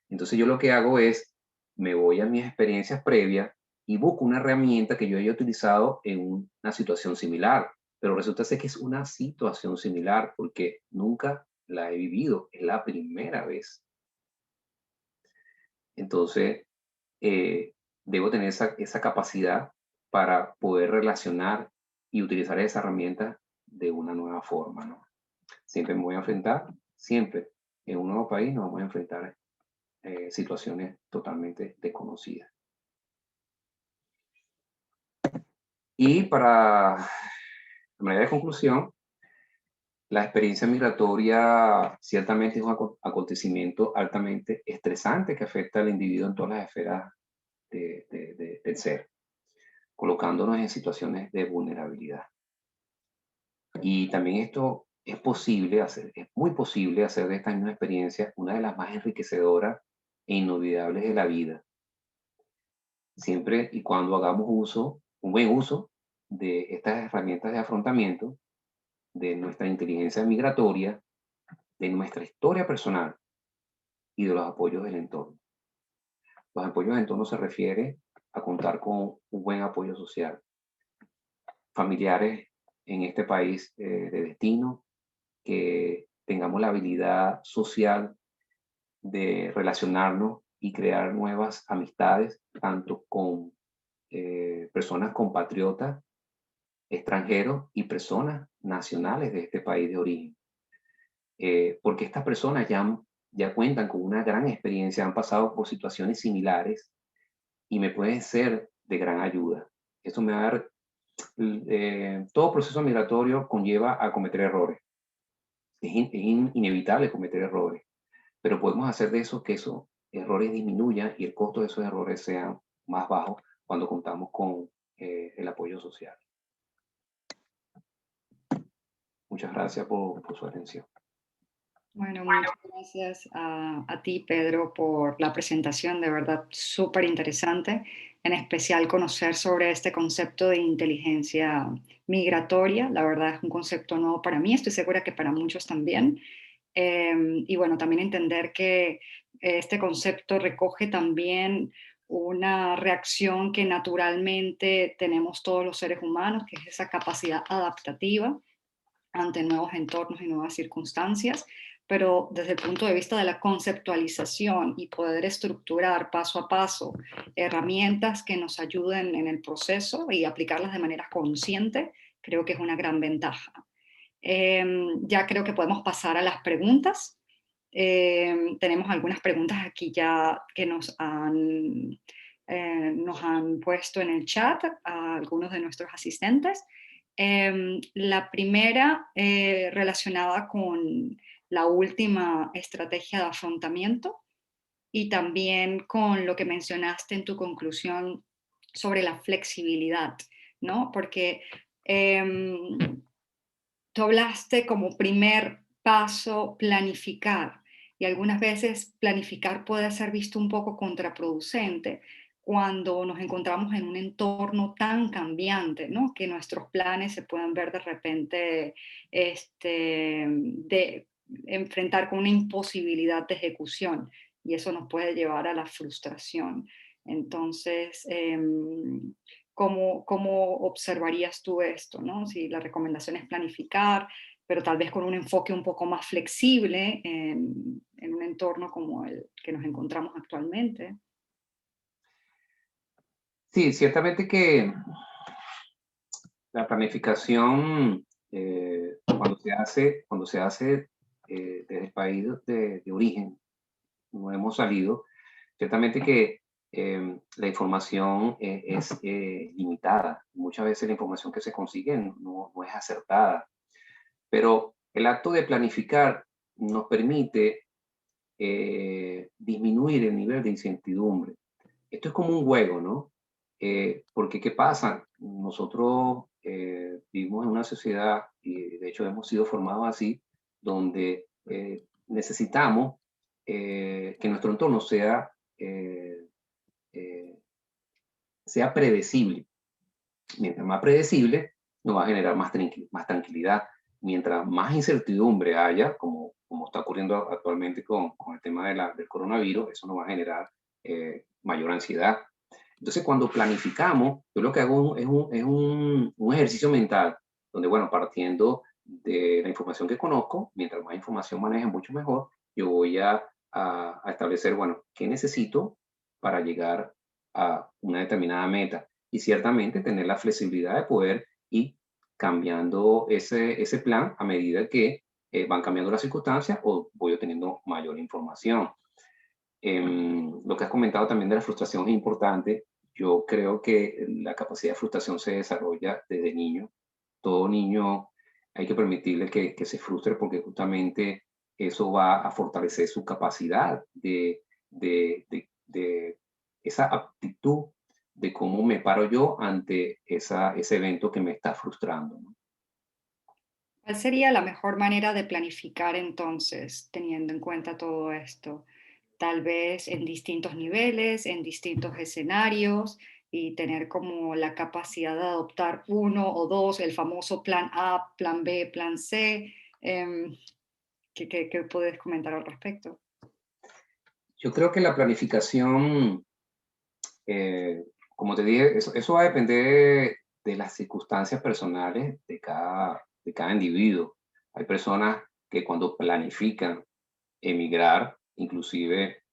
Entonces yo lo que hago es, me voy a mis experiencias previas y busco una herramienta que yo haya utilizado en una situación similar, pero resulta ser que es una situación similar porque nunca la he vivido, es la primera vez. Entonces, eh, debo tener esa capacidad para poder relacionar y utilizar esa herramienta de una nueva forma, ¿no? Siempre me voy a enfrentar, siempre en un nuevo país nos vamos a enfrentar situaciones totalmente desconocidas. Y para la manera de conclusión, la experiencia migratoria ciertamente es un acontecimiento altamente estresante que afecta al individuo en todas las esferas del ser, colocándonos en situaciones de vulnerabilidad. Y también esto es posible hacer, es muy posible hacer de esta misma experiencia una de las más enriquecedoras e inolvidables de la vida, siempre y cuando hagamos uso, un buen uso de estas herramientas de afrontamiento, de nuestra inteligencia migratoria, de nuestra historia personal y de los apoyos del entorno. Los apoyos del entorno se refiere a contar con un buen apoyo social, familiares en este país de destino, que tengamos la habilidad social de relacionarnos y crear nuevas amistades, tanto con personas compatriotas, extranjeros y personas nacionales de este país de origen. Porque estas personas ya cuentan con una gran experiencia, han pasado por situaciones similares y me pueden ser de gran ayuda. Esto me va a dar, todo proceso migratorio conlleva a cometer errores. Es inevitable cometer errores, pero podemos hacer de eso que esos errores disminuyan y el costo de esos errores sea más bajo cuando contamos con el apoyo social. Muchas gracias por su atención. Bueno, muchas gracias a ti, Pedro, por la presentación, de verdad súper interesante. en especial conocer sobre este concepto de inteligencia migratoria. La verdad es un concepto nuevo para mí, estoy segura que para muchos también. Y bueno, también entender que este concepto recoge también una reacción que naturalmente tenemos todos los seres humanos, que es esa capacidad adaptativa ante nuevos entornos y nuevas circunstancias, pero desde el punto de vista de la conceptualización y poder estructurar paso a paso herramientas que nos ayuden en el proceso y aplicarlas de manera consciente, creo que es una gran ventaja. Ya creo que podemos pasar a las preguntas. Tenemos algunas preguntas aquí ya que nos han puesto en el chat a algunos de nuestros asistentes. La primera relacionada con la última estrategia de afrontamiento y también con lo que mencionaste en tu conclusión sobre la flexibilidad, ¿no? Porque tú hablaste como primer paso planificar y algunas veces planificar puede ser visto un poco contraproducente cuando nos encontramos en un entorno tan cambiante, ¿no? Que nuestros planes se pueden ver de repente de enfrentar con una imposibilidad de ejecución y eso nos puede llevar a la frustración. Entonces, ¿cómo observarías tú esto, no? Si la recomendación es planificar, pero tal vez con un enfoque un poco más flexible en un entorno como el que nos encontramos actualmente. Sí, ciertamente que la planificación, cuando se hace desde el país de origen, no hemos salido, ciertamente que la información es limitada. Muchas veces la información que se consigue no es acertada, pero el acto de planificar nos permite disminuir el nivel de incertidumbre. Esto es como un juego, ¿no? Porque ¿qué pasa? Nosotros vivimos en una sociedad, y de hecho hemos sido formados así, donde necesitamos que nuestro entorno eh, eh, sea predecible. Mientras más predecible, nos va a generar más tranquilidad. Mientras más incertidumbre haya, como está ocurriendo actualmente con el tema del coronavirus, eso nos va a generar mayor ansiedad. Entonces, cuando planificamos, yo lo que hago es un ejercicio mental, donde, bueno, partiendo de la información que conozco, mientras más información maneje, mucho mejor, yo voy a establecer, bueno, qué necesito para llegar a una determinada meta. Y ciertamente tener la flexibilidad de poder ir cambiando ese plan a medida que van cambiando las circunstancias o voy obteniendo mayor información. Lo que has comentado también de la frustración es importante. Yo creo que la capacidad de frustración se desarrolla desde niño. Todo niño hay que permitirle que se frustre porque justamente eso va a fortalecer su capacidad de esa aptitud de cómo me paro yo ante ese evento que me está frustrando, ¿no? ¿Cuál sería la mejor manera de planificar entonces, teniendo en cuenta todo esto? Tal vez en distintos niveles, en distintos escenarios y tener como la capacidad de adoptar uno o dos, el famoso plan A, plan B, plan C. Em, ¿qué puedes comentar al respecto? Yo creo que la planificación, como te dije, eso va a depender de las circunstancias personales de cada individuo. Hay personas que cuando planifican emigrar, inclusive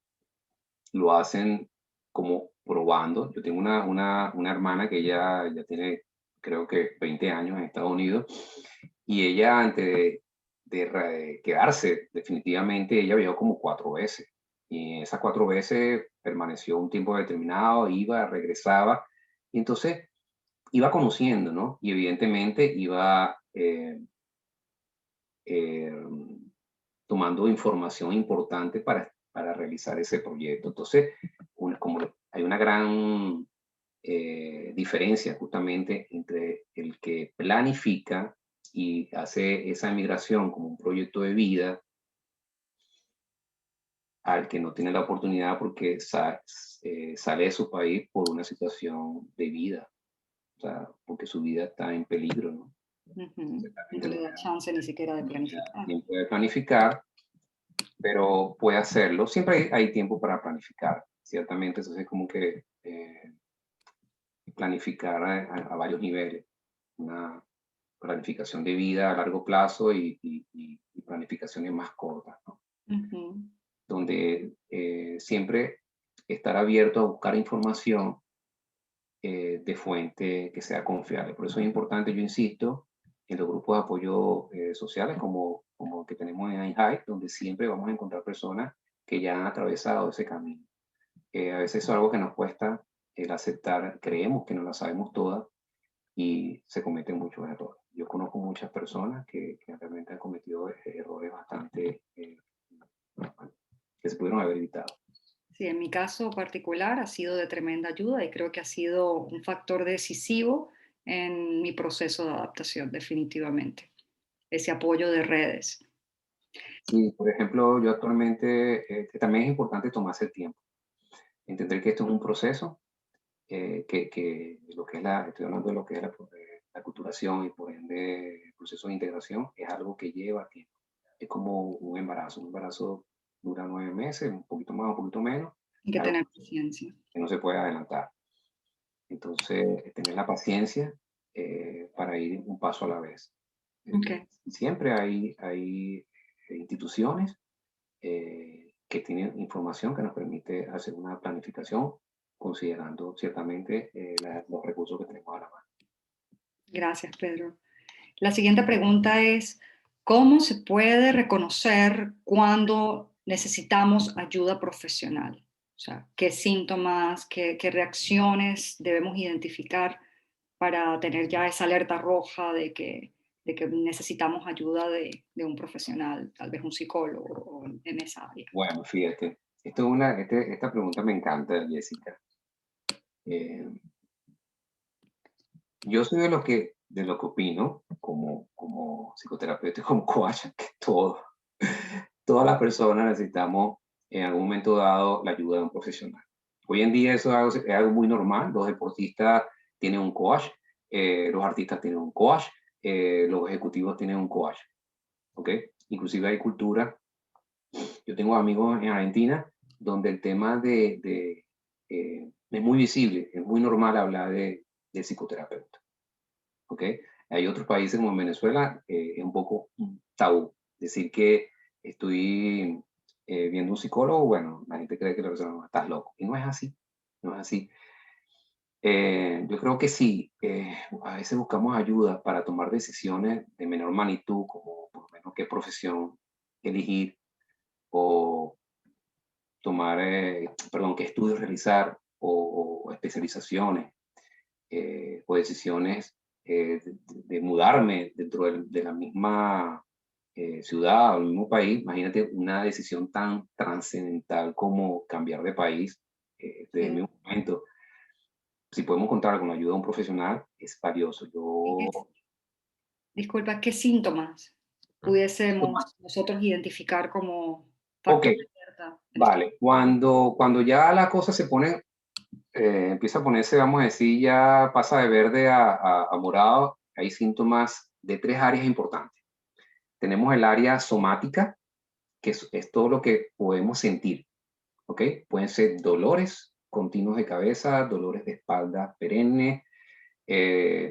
lo hacen como probando. Yo tengo una hermana que ya tiene, creo que 20 años en Estados Unidos, y ella antes de quedarse definitivamente, ella viajó como 4 veces. Y esas 4 veces permaneció un tiempo determinado, iba, regresaba, y entonces iba conociendo, ¿no? Y evidentemente iba eh, tomando información importante para realizar ese proyecto. Entonces, como hay una gran diferencia justamente entre el que planifica y hace esa migración como un proyecto de vida, al que no tiene la oportunidad porque sale de su país por una situación de vida, o sea, porque su vida está en peligro, ¿no? Ujú. Entonces, la No gente le da chance ni siquiera de no le da planificar. tiempo de planificar, pero puede hacerlo. Siempre hay tiempo para planificar, ciertamente. Entonces, como que planificar a varios niveles. Una planificación de vida a largo plazo y planificaciones más cortas, ¿no? Ujú. Donde siempre estar abierto a buscar información de fuente que sea confiable. Por eso es importante, yo insisto, en los grupos de apoyo sociales como el que tenemos en iHive, donde siempre vamos a encontrar personas que ya han atravesado ese camino. A veces es algo que nos cuesta el aceptar, creemos que no la sabemos todas y se cometen muchos errores. Yo conozco muchas personas que realmente han cometido errores bastante que se pudieron haber evitado. Sí, en mi caso particular ha sido de tremenda ayuda y creo que ha sido un factor decisivo en mi proceso de adaptación, definitivamente. Ese apoyo de redes. Sí, por ejemplo, yo actualmente, que también es importante tomarse el tiempo, entender que esto es un proceso, que lo que es estoy hablando de lo que es la culturación y por ende el proceso de integración es algo que lleva tiempo. Es como un embarazo dura 9 meses, un poquito más, un poquito menos, Hay que es algo tener paciencia. que no se puede adelantar. Entonces, tener la paciencia para ir un paso a la vez. Ok. Siempre hay instituciones que tienen información que nos permite hacer una planificación considerando ciertamente los recursos que tenemos a la mano. Gracias, Pedro. La siguiente pregunta es, ¿cómo se puede reconocer cuando necesitamos ayuda profesional? O sea, ¿qué síntomas, qué reacciones debemos identificar para tener ya esa alerta roja de que necesitamos ayuda de un profesional, tal vez un psicólogo o en esa área? Bueno, fíjate, esta pregunta me encanta, Jessica. Eh, yo soy de lo que opino como psicoterapeuta y como coach, que todas las personas necesitamos en algún momento dado la ayuda de un profesional. Hoy en día eso es algo muy normal. Los deportistas tienen un coach, los artistas tienen un coach, los ejecutivos tienen un coach, ¿ok? Inclusive hay cultura. Yo tengo amigos en Argentina donde el tema es muy visible, es muy normal hablar de psicoterapeuta, ¿ok? Hay otros países como en Venezuela, es un poco un tabú. Decir que estoy viendo un psicólogo, bueno, la gente cree que la persona no, estás loco. Y no es así, no es así. Yo creo que sí, a veces buscamos ayuda para tomar decisiones de menor magnitud, como por lo menos qué profesión elegir o tomar, perdón, qué estudios realizar o especializaciones o decisiones de mudarme dentro de la misma ciudad o el mismo país. Imagínate una decisión tan trascendental como cambiar de país desde el Sí. mismo momento. Si podemos contar con la ayuda de un profesional, es valioso. Disculpa, ¿qué síntomas pudiésemos nosotros identificar como Ok, factor de alerta en este vale. Cuando ya la cosa empieza a ponerse, vamos a decir, ya pasa de verde a morado, hay síntomas de tres áreas importantes. Tenemos el área somática, que es todo lo que podemos sentir, ¿ok? Pueden ser dolores continuos de cabeza, dolores de espalda perenne,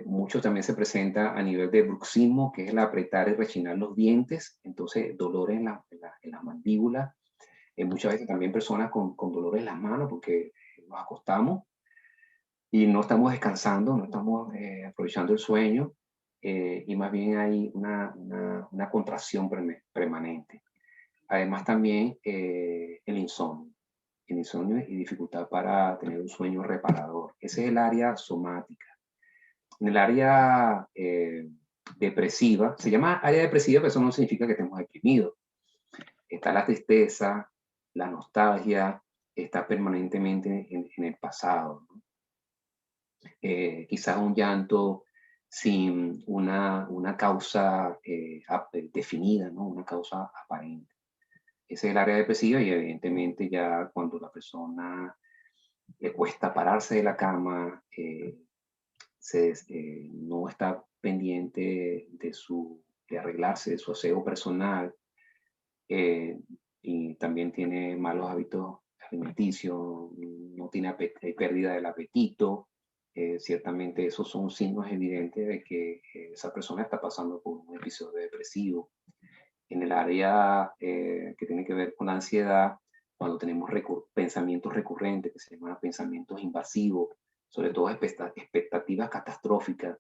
mucho también se presenta a nivel de bruxismo, que es el apretar y rechinar los dientes, entonces dolores en la mandíbula, muchas veces también personas con dolores en las manos porque nos acostamos y no estamos descansando, no estamos aprovechando el sueño y más bien hay una contracción permanente. Además también el insomnio y dificultad para tener un sueño reparador. Ese es el área somática. En el área depresiva, se llama área depresiva, pero eso no significa que estemos deprimidos. Está la tristeza, la nostalgia, está permanentemente en el pasado, ¿no? Quizás un llanto sin una causa definida, ¿no? Una causa aparente. Ese es el área depresiva y evidentemente ya cuando la persona le cuesta pararse de la cama, no está pendiente de arreglarse, de su aseo personal, eh, y también tiene malos hábitos alimenticios, no tiene hay pérdida del apetito. Ciertamente esos son signos evidentes de que esa persona está pasando por un episodio depresivo. En el área que tiene que ver con la ansiedad, cuando tenemos pensamientos recurrentes, que se llaman pensamientos invasivos, sobre todo expectativas catastróficas.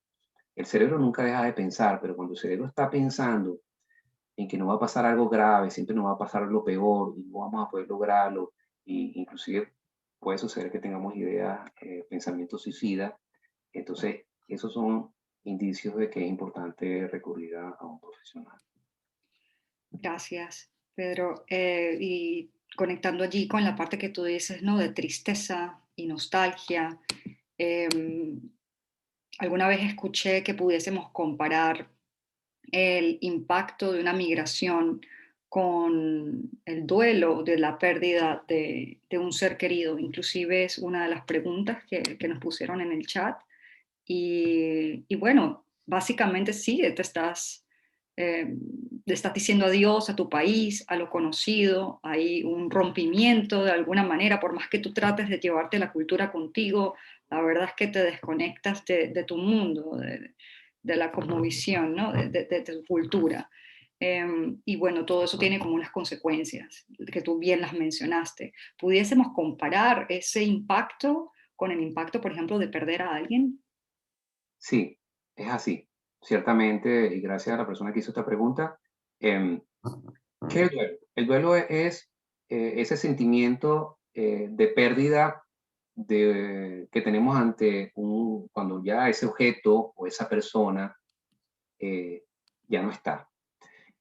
El cerebro nunca deja de pensar, pero cuando el cerebro está pensando en que no va a pasar algo grave, siempre nos va a pasar lo peor y no vamos a poder lograrlo, y inclusive puede suceder que tengamos ideas, pensamientos suicidas. Entonces esos son indicios de que es importante recurrir a un profesional. Gracias, Pedro. Y conectando allí con la parte que tú dices, ¿no? De tristeza y nostalgia. em, Alguna vez escuché que pudiésemos comparar el impacto de una migración con el duelo de la pérdida de un ser querido. Inclusive es una de las preguntas que nos pusieron en el chat. Y bueno, básicamente sí, eh, le estás diciendo adiós a tu país, a lo conocido, hay un rompimiento de alguna manera, por más que tú trates de llevarte la cultura contigo, la verdad es que te desconectas de tu mundo, de la cosmovisión, ¿no? De tu cultura. Y bueno, todo eso tiene como unas consecuencias, que tú bien las mencionaste. ¿Pudiésemos comparar ese impacto con el impacto, por ejemplo, de perder a alguien? Sí, es así. Ciertamente, y gracias a la persona que hizo esta pregunta, em, ¿qué es el duelo? El duelo es ese sentimiento de pérdida que tenemos ante cuando ya ese objeto o esa persona eh, ya no está.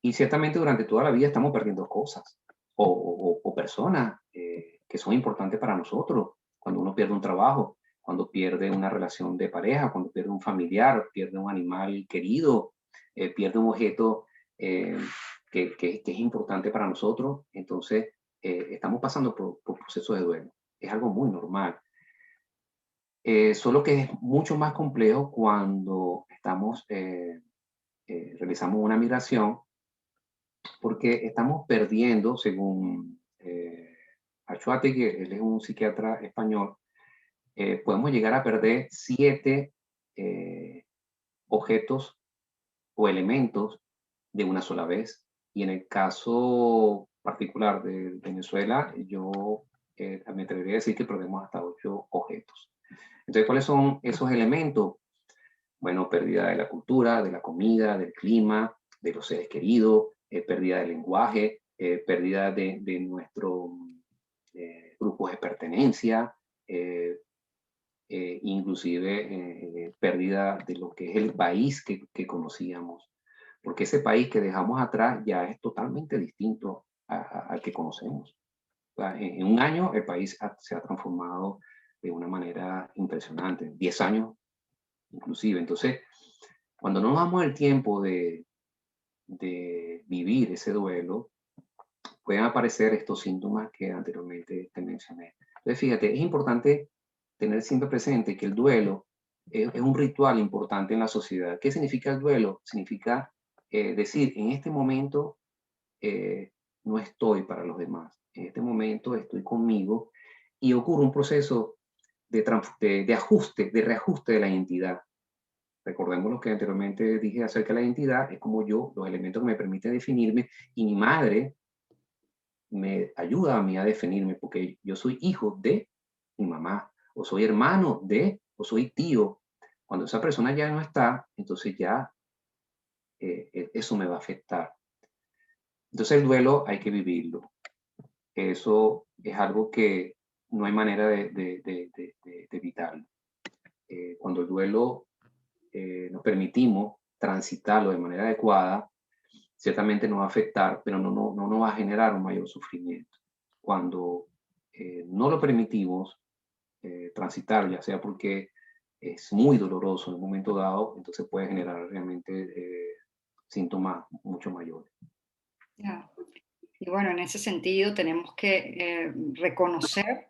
Y ciertamente durante toda la vida estamos perdiendo cosas o personas que son importantes para nosotros. Cuando uno pierde un trabajo, cuando pierde una relación de pareja, cuando pierde un familiar, pierde un animal querido, pierde un objeto eh, que es importante para nosotros. Entonces, estamos pasando por procesos de duelo. Es algo muy normal. Solo que es mucho más complejo cuando realizamos una migración porque estamos perdiendo, según Achuate, que él es un psiquiatra español, podemos llegar a perder 7 eh, objetos o elementos de una sola vez. Y en el caso particular de Venezuela, yo me atrevería a decir que perdemos hasta 8 objetos. Entonces, ¿cuáles son esos elementos? Bueno, pérdida de la cultura, de la comida, del clima, de los seres queridos, pérdida del lenguaje, pérdida de nuestros grupos de pertenencia, eh, inclusive pérdida de lo que es el país que conocíamos, porque ese país que dejamos atrás ya es totalmente distinto al que conocemos. O sea, en un año el país se ha transformado de una manera impresionante, 10 años inclusive. Entonces, cuando no nos damos el tiempo de vivir ese duelo, pueden aparecer estos síntomas que anteriormente te mencioné. Entonces, fíjate, es importante tener siempre presente que el duelo es un ritual importante en la sociedad. ¿Qué significa el duelo? Significa decir, en este momento no estoy para los demás, en este momento estoy conmigo y ocurre un proceso de ajuste, de reajuste de la identidad. Recordemos lo que anteriormente dije acerca de la identidad, es como yo, los elementos que me permiten definirme, y mi madre me ayuda a mí a definirme, porque yo soy hijo de mi mamá, o soy hermano de, o soy tío. Cuando esa persona ya no está, entonces ya eso me va a afectar. Entonces el duelo hay que vivirlo. Eso es algo que no hay manera de evitarlo. Cuando el duelo nos permitimos transitarlo de manera adecuada, ciertamente nos va a afectar, pero no nos va a generar un mayor sufrimiento. Cuando no lo permitimos transitar, ya sea porque es muy doloroso en un momento dado, entonces puede generar realmente síntomas mucho mayores. Ya. Y bueno, en ese sentido tenemos que reconocer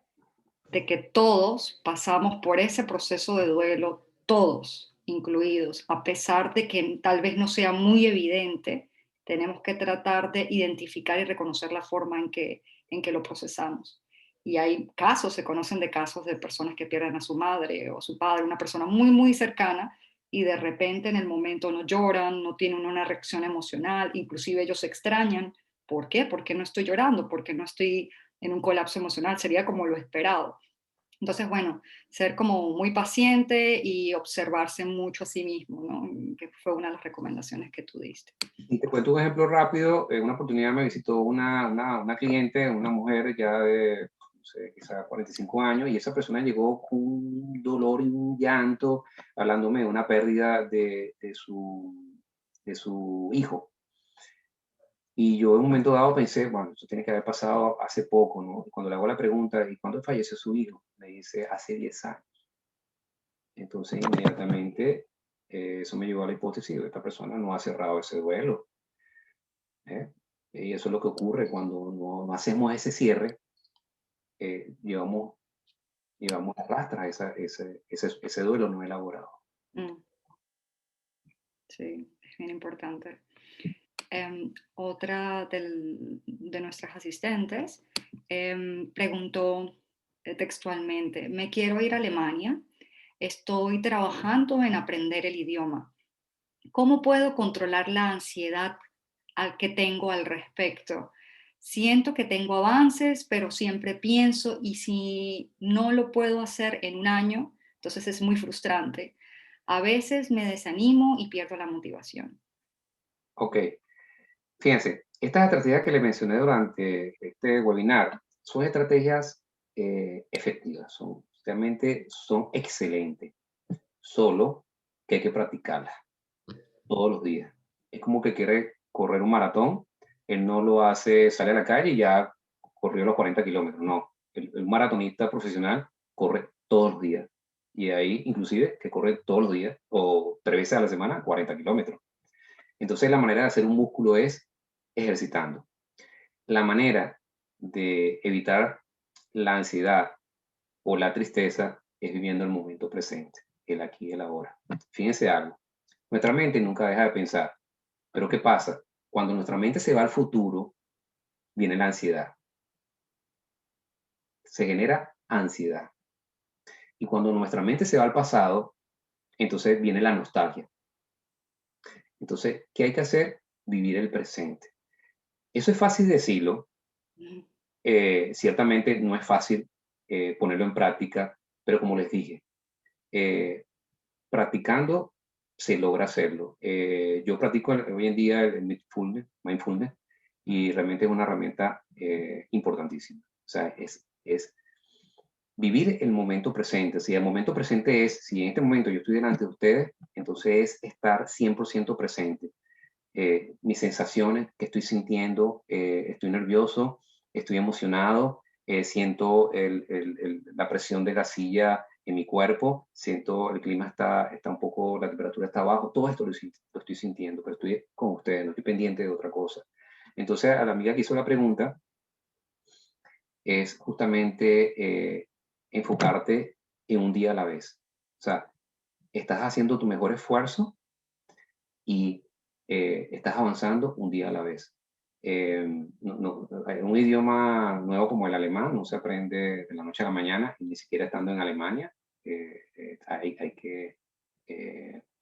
de que todos pasamos por ese proceso de duelo, todos incluidos, a pesar de que tal vez no sea muy evidente, tenemos que tratar de identificar y reconocer la forma en que lo procesamos. Y hay casos, se conocen de casos de personas que pierden a su madre o a su padre, una persona muy, muy cercana, y de repente en el momento no lloran, no tienen una reacción emocional, inclusive ellos se extrañan. ¿Por qué? ¿Por qué no estoy llorando? ¿Por qué no estoy en un colapso emocional? Sería como lo esperado. Entonces, bueno, ser como muy paciente y observarse mucho a sí mismo, ¿no? Que fue una de las recomendaciones que tú diste. Y te cuento un ejemplo rápido. En una oportunidad me visitó una cliente, una mujer ya de, no sé, quizá 45 años, y esa persona llegó con un dolor y un llanto, hablándome de una pérdida de su hijo. Y yo en un momento dado pensé, bueno, eso tiene que haber pasado hace poco, ¿no? Y cuando le hago la pregunta, ¿y cuándo falleció su hijo? Me dice, hace 10 años. Entonces, inmediatamente, eso me llevó a la hipótesis de que esta persona no ha cerrado ese duelo. ¿Eh? Y eso es lo que ocurre cuando no hacemos ese cierre, llevamos, llevamos a rastras ese duelo no elaborado. Mm, sí, es bien importante. Otra de nuestras asistentes preguntó textualmente, me quiero ir a Alemania, estoy trabajando en aprender el idioma. ¿Cómo puedo controlar la ansiedad al que tengo al respecto? Siento que tengo avances, pero siempre pienso, y si no lo puedo hacer en un año, entonces es muy frustrante. A veces me desanimo y pierdo la motivación. Ok, fíjense, estas estrategias que le mencioné durante este webinar son estrategias efectivas, realmente son excelentes, solo que hay que practicarlas todos los días. Es como que quiere correr un maratón, él no lo hace, sale a la calle y ya corrió los 40 kilómetros, no. El maratonista profesional corre todos los días. Y ahí, inclusive, que corre todos los días o 3 veces a la semana, 40 kilómetros. Entonces, la manera de hacer un músculo es ejercitando. La manera de evitar la ansiedad o la tristeza es viviendo el momento presente, el aquí y el ahora. Fíjense algo, nuestra mente nunca deja de pensar, pero ¿qué pasa? Cuando nuestra mente se va al futuro, viene la ansiedad, se genera ansiedad. Y cuando nuestra mente se va al pasado, entonces viene la nostalgia. Entonces, ¿qué hay que hacer? Vivir el presente. Eso es fácil decirlo, Ujú. ciertamente no es fácil ponerlo en práctica, pero como les dije, eh, practicando se logra hacerlo. Yo practico hoy en día el mindfulness, y realmente es una herramienta importantísima. O sea, es vivir el momento presente. Si el momento presente es, si en este momento yo estoy delante de ustedes, entonces es estar 100% presente. Mis sensaciones que estoy sintiendo, estoy nervioso, estoy emocionado, siento la presión de la silla en mi cuerpo, siento el clima está un poco, la temperatura está abajo, todo esto lo estoy sintiendo, pero estoy con ustedes, no estoy pendiente de otra cosa. Entonces, a la amiga que hizo la pregunta, es justamente enfocarte en un día a la vez. O sea, estás haciendo tu mejor esfuerzo y estás avanzando un día a la vez. Un idioma nuevo como el alemán no se aprende de la noche a la mañana, y ni siquiera estando en Alemania. Hay que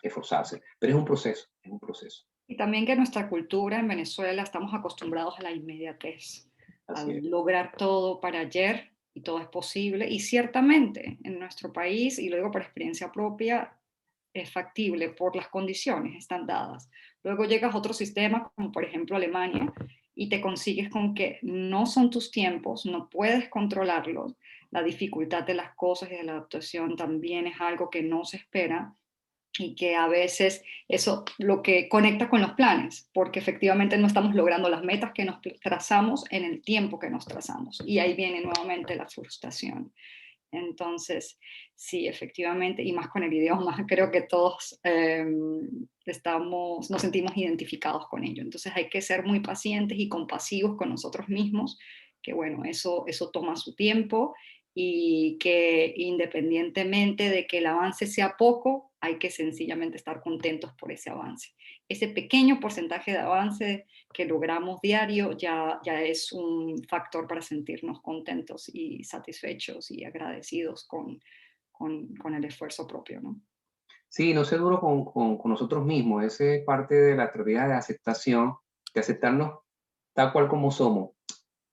esforzarse, pero es un proceso, es un proceso. Y también que nuestra cultura en Venezuela estamos acostumbrados a la inmediatez, a Así es. lograr todo para ayer y todo es posible. Y ciertamente en nuestro país, y lo digo por experiencia propia, es factible por las condiciones están dadas. Luego llegas a otro sistema, como por ejemplo Alemania, y te consigues con que no son tus tiempos, no puedes controlarlos. La dificultad de las cosas y de la adaptación también es algo que no se espera y que a veces eso lo que conecta con los planes, porque efectivamente no estamos logrando las metas que nos trazamos en el tiempo que nos trazamos. Y ahí viene nuevamente la frustración. Entonces, sí, efectivamente, y más con el idioma, creo que todos nos sentimos identificados con ello. Entonces hay que ser muy pacientes y compasivos con nosotros mismos, que bueno, eso toma su tiempo y que independientemente de que el avance sea poco, hay que sencillamente estar contentos por ese avance. Ese pequeño porcentaje de avance que logramos diario ya es un factor para sentirnos contentos y satisfechos y agradecidos con el esfuerzo propio, ¿no? Sí, no ser duro con nosotros mismos. Esa es parte de la teoría de aceptación, de aceptarnos tal cual como somos.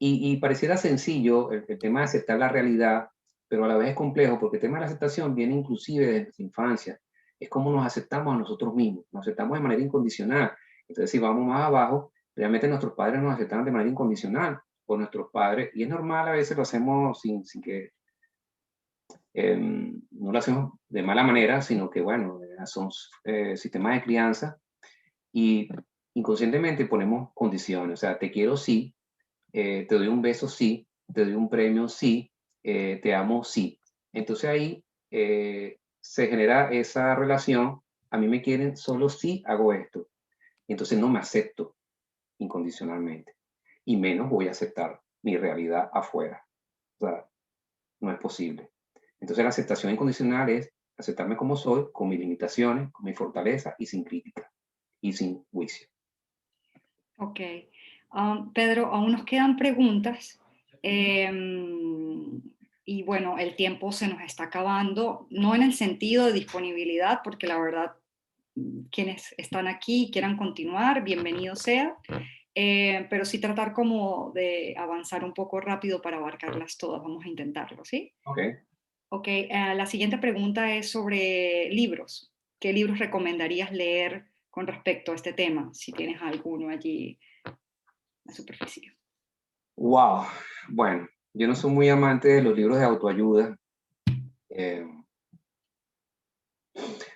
Y pareciera sencillo el tema de aceptar la realidad, pero a la vez es complejo, porque el tema de la aceptación viene inclusive desde nuestra infancia. Es como nos aceptamos a nosotros mismos, nos aceptamos de manera incondicional. Entonces, si vamos más abajo, realmente nuestros padres nos aceptaron de manera incondicional por nuestros padres, y es normal, a veces lo hacemos sin que, no lo hacemos de mala manera, sino que, bueno, son sistemas de crianza, y inconscientemente ponemos condiciones, o sea, te quiero sí, te doy un beso, sí, te doy un premio, sí, te amo, sí. Entonces ahí se genera esa relación, a mí me quieren solo si hago esto. Entonces no me acepto incondicionalmente y menos voy a aceptar mi realidad afuera. O sea, no es posible. Entonces la aceptación incondicional es aceptarme como soy, con mis limitaciones, con mi fortaleza y sin crítica y sin juicio. Ok. Pedro, aún nos quedan preguntas. Y bueno, el tiempo se nos está acabando, no en el sentido de disponibilidad, porque la verdad, quienes están aquí y quieran continuar, bienvenido sea, pero sí tratar como de avanzar un poco rápido para abarcarlas todas. Vamos a intentarlo, ¿sí? Ok. Ok, la siguiente pregunta es sobre libros. ¿Qué libros recomendarías leer con respecto a este tema? Si tienes alguno allí en la superficie. Wow. Bueno, yo no soy muy amante de los libros de autoayuda. eh,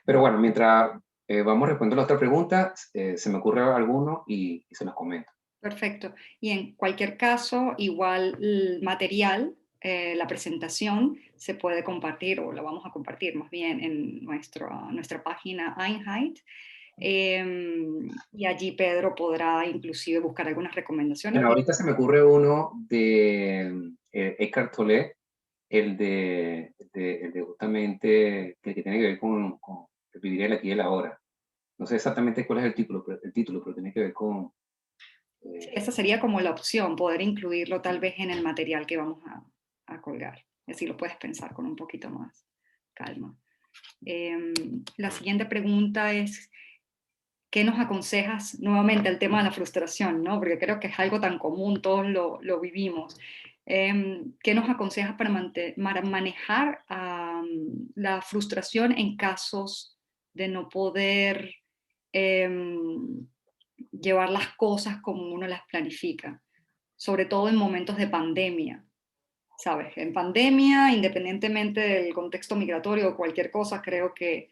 Pero bueno, mientras vamos respondiendo a la otra pregunta, se me ocurre alguno y se los comento. Perfecto. Y en cualquier caso, igual el material, la presentación, se puede compartir o la vamos a compartir más bien en nuestra página Einheit. Y allí Pedro podrá inclusive buscar algunas recomendaciones. Bueno, ahorita se me ocurre uno de Eckhart Tolle, el de justamente, el que tiene que ver con el vivir el aquí y el ahora. No sé exactamente cuál es el título, pero tiene que ver con... Sí, eh, esa sería como la opción, poder incluirlo tal vez en el material que vamos a colgar. Así lo puedes pensar con un poquito más calma. La siguiente pregunta es, ¿qué nos aconsejas nuevamente el tema de la frustración, ¿no? Porque creo que es algo tan común, todos lo vivimos. ¿Qué nos aconsejas para manejar la frustración en casos de no poder llevar las cosas como uno las planifica? Sobre todo en momentos de pandemia, ¿sabes? En pandemia, independientemente del contexto migratorio o cualquier cosa, creo que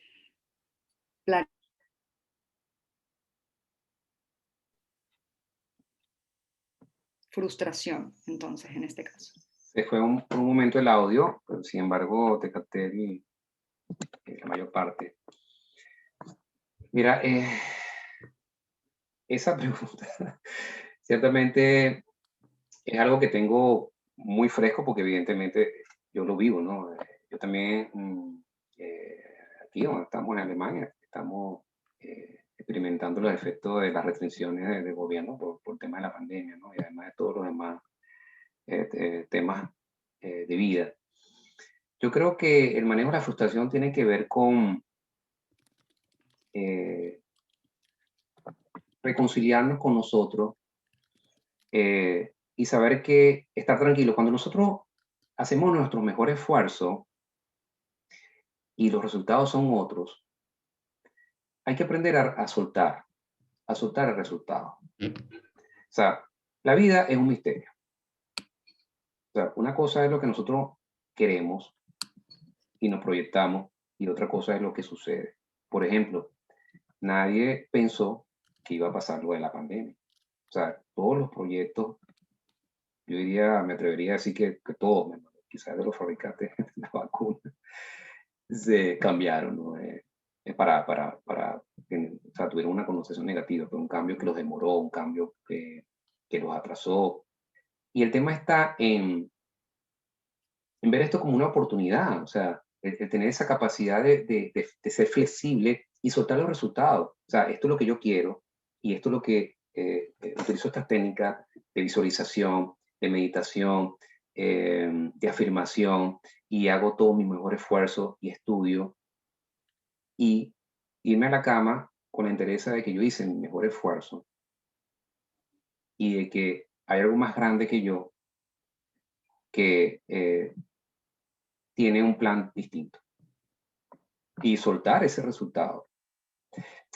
la frustración, entonces, en este caso. se fue un momento el audio, pero sin embargo te capté la mayor parte. Mira, esa pregunta ciertamente es algo que tengo muy fresco porque evidentemente yo lo vivo, ¿no? Yo también, eh, aquí donde estamos en Alemania, estamos experimentando los efectos de las restricciones del gobierno por el tema de la pandemia, ¿no? Y además de todos los demás temas de vida. Yo creo que el manejo de la frustración tiene que ver con eh, reconciliarnos con nosotros y saber que estar tranquilo. Cuando nosotros hacemos nuestro mejor esfuerzo y los resultados son otros, hay que aprender a soltar el resultado. O sea, la vida es un misterio. O sea, una cosa es lo que nosotros queremos y nos proyectamos y otra cosa es lo que sucede. Por ejemplo, nadie pensó que iba a pasar lo de la pandemia. O sea, todos los proyectos, yo diría, me atrevería a decir que todos, quizás de los fabricantes de la vacuna, se cambiaron, ¿no? Para que, o sea, tuvieron una connotación negativa, fue un cambio que los demoró, un cambio que los atrasó. Y el tema está en ver esto como una oportunidad, o sea, el tener esa capacidad de ser flexible y soltar los resultados. O sea, esto es lo que yo quiero y esto es lo que utilizo estas técnicas de visualización, de meditación, de afirmación y hago todo mi mejor esfuerzo y estudio y irme a la cama con la entereza de que yo hice mi mejor esfuerzo y de que hay algo más grande que yo que tiene un plan distinto y soltar ese resultado.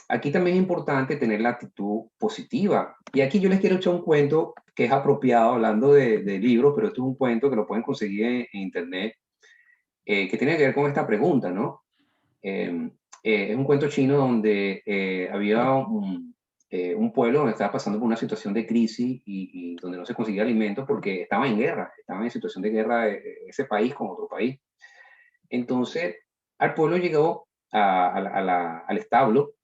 Aquí también es importante tener la actitud positiva. Y aquí yo les quiero echar un cuento que es apropiado, hablando de libros, pero esto es un cuento que lo pueden conseguir en internet, que tiene que ver con esta pregunta, ¿no? Es un cuento chino donde había un pueblo donde estaba pasando por una situación de crisis y donde no se conseguía alimento porque estaba en guerra, estaba en situación de guerra ese país con otro país. Entonces, al pueblo llegó al establo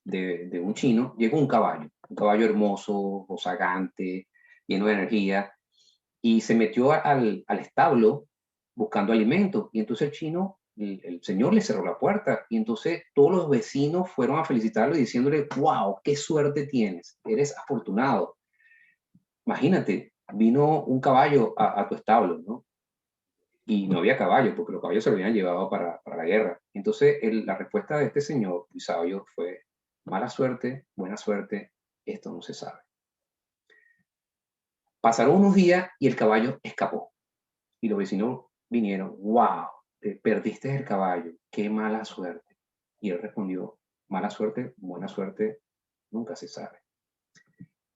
de un chino, llegó un caballo hermoso, rozagante, lleno de energía, y se metió al establo buscando alimento. Y entonces el chino, el señor le cerró la puerta. Y entonces todos los vecinos fueron a felicitarlo y diciéndole, wow, qué suerte tienes, eres afortunado. Imagínate, vino un caballo a tu establo, ¿no? Y no había caballo, porque los caballos se lo habían llevado para la guerra. Entonces, la respuesta de este señor, muy sabio, fue, mala suerte, buena suerte, esto no se sabe. Pasaron unos días y el caballo escapó. Y los vecinos vinieron, wow, te perdiste el caballo, qué mala suerte. Y él respondió, mala suerte, buena suerte, nunca se sabe.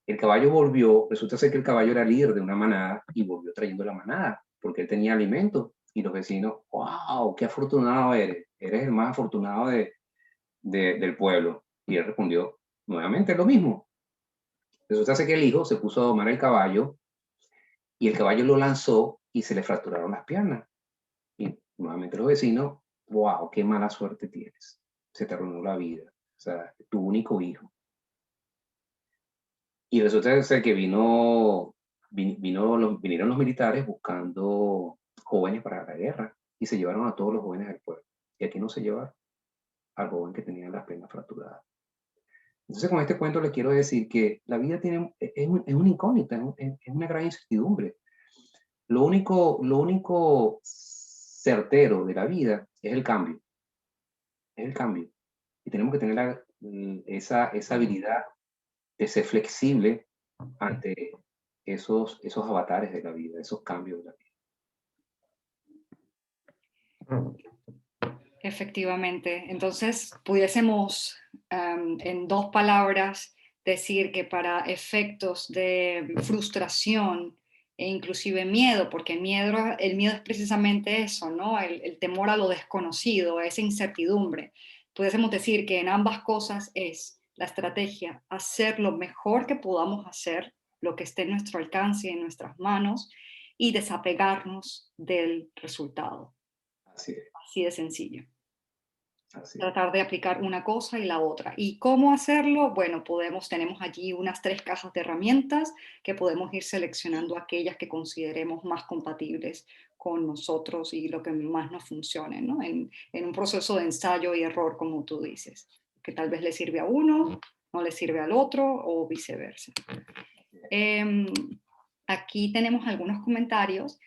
El caballo volvió, resulta ser que el caballo era líder de una manada y volvió trayendo la manada, porque él tenía alimento. Y los vecinos, wow, qué afortunado eres, eres el más afortunado del pueblo. Y él respondió, nuevamente lo mismo. Resulta ser que el hijo se puso a domar el caballo y el caballo lo lanzó y se le fracturaron las piernas. Y nuevamente los vecinos, wow, qué mala suerte tienes. Se te arruinó la vida. O sea, tu único hijo. Y resulta ser que vinieron los militares buscando jóvenes para la guerra y se llevaron a todos los jóvenes del pueblo. Y aquí no se llevaron al joven que tenía las piernas fracturadas. Entonces, con este cuento les quiero decir que la vida es una incógnita, es una gran incertidumbre. Lo único certero de la vida es el cambio, es el cambio. Y tenemos que tener esa habilidad de ser flexible ante esos avatares de la vida, esos cambios de la vida. Efectivamente. Entonces, pudiésemos, en dos palabras, decir que para efectos de frustración e inclusive miedo, porque el miedo es precisamente eso, ¿no? El temor a lo desconocido, a esa incertidumbre. Pudiésemos decir que en ambas cosas es la estrategia hacer lo mejor que podamos hacer, lo que esté en nuestro alcance y en nuestras manos, y desapegarnos del resultado. Así es, Así de sencillo. así es. Tratar de aplicar una cosa y la otra. ¿Y cómo hacerlo? Bueno, tenemos allí unas 3 cajas de herramientas que podemos ir seleccionando aquellas que consideremos más compatibles con nosotros y lo que más nos funcione, ¿no? En un proceso de ensayo y error, como tú dices, que tal vez le sirve a uno, no le sirve al otro o viceversa. Em, Aquí tenemos algunos comentarios.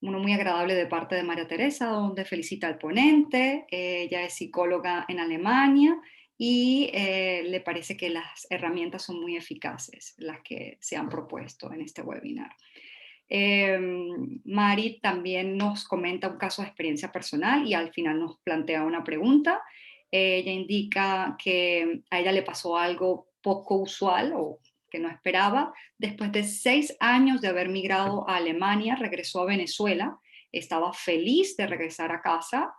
Uno muy agradable de parte de María Teresa, donde felicita al ponente. Ella es psicóloga en Alemania y le parece que las herramientas son muy eficaces, las que se han propuesto en este webinar. Mari también nos comenta un caso de experiencia personal y al final nos plantea una pregunta. Ella indica que a ella le pasó algo poco usual o que no esperaba. Después de 6 años de haber migrado a Alemania, regresó a Venezuela. Estaba feliz de regresar a casa,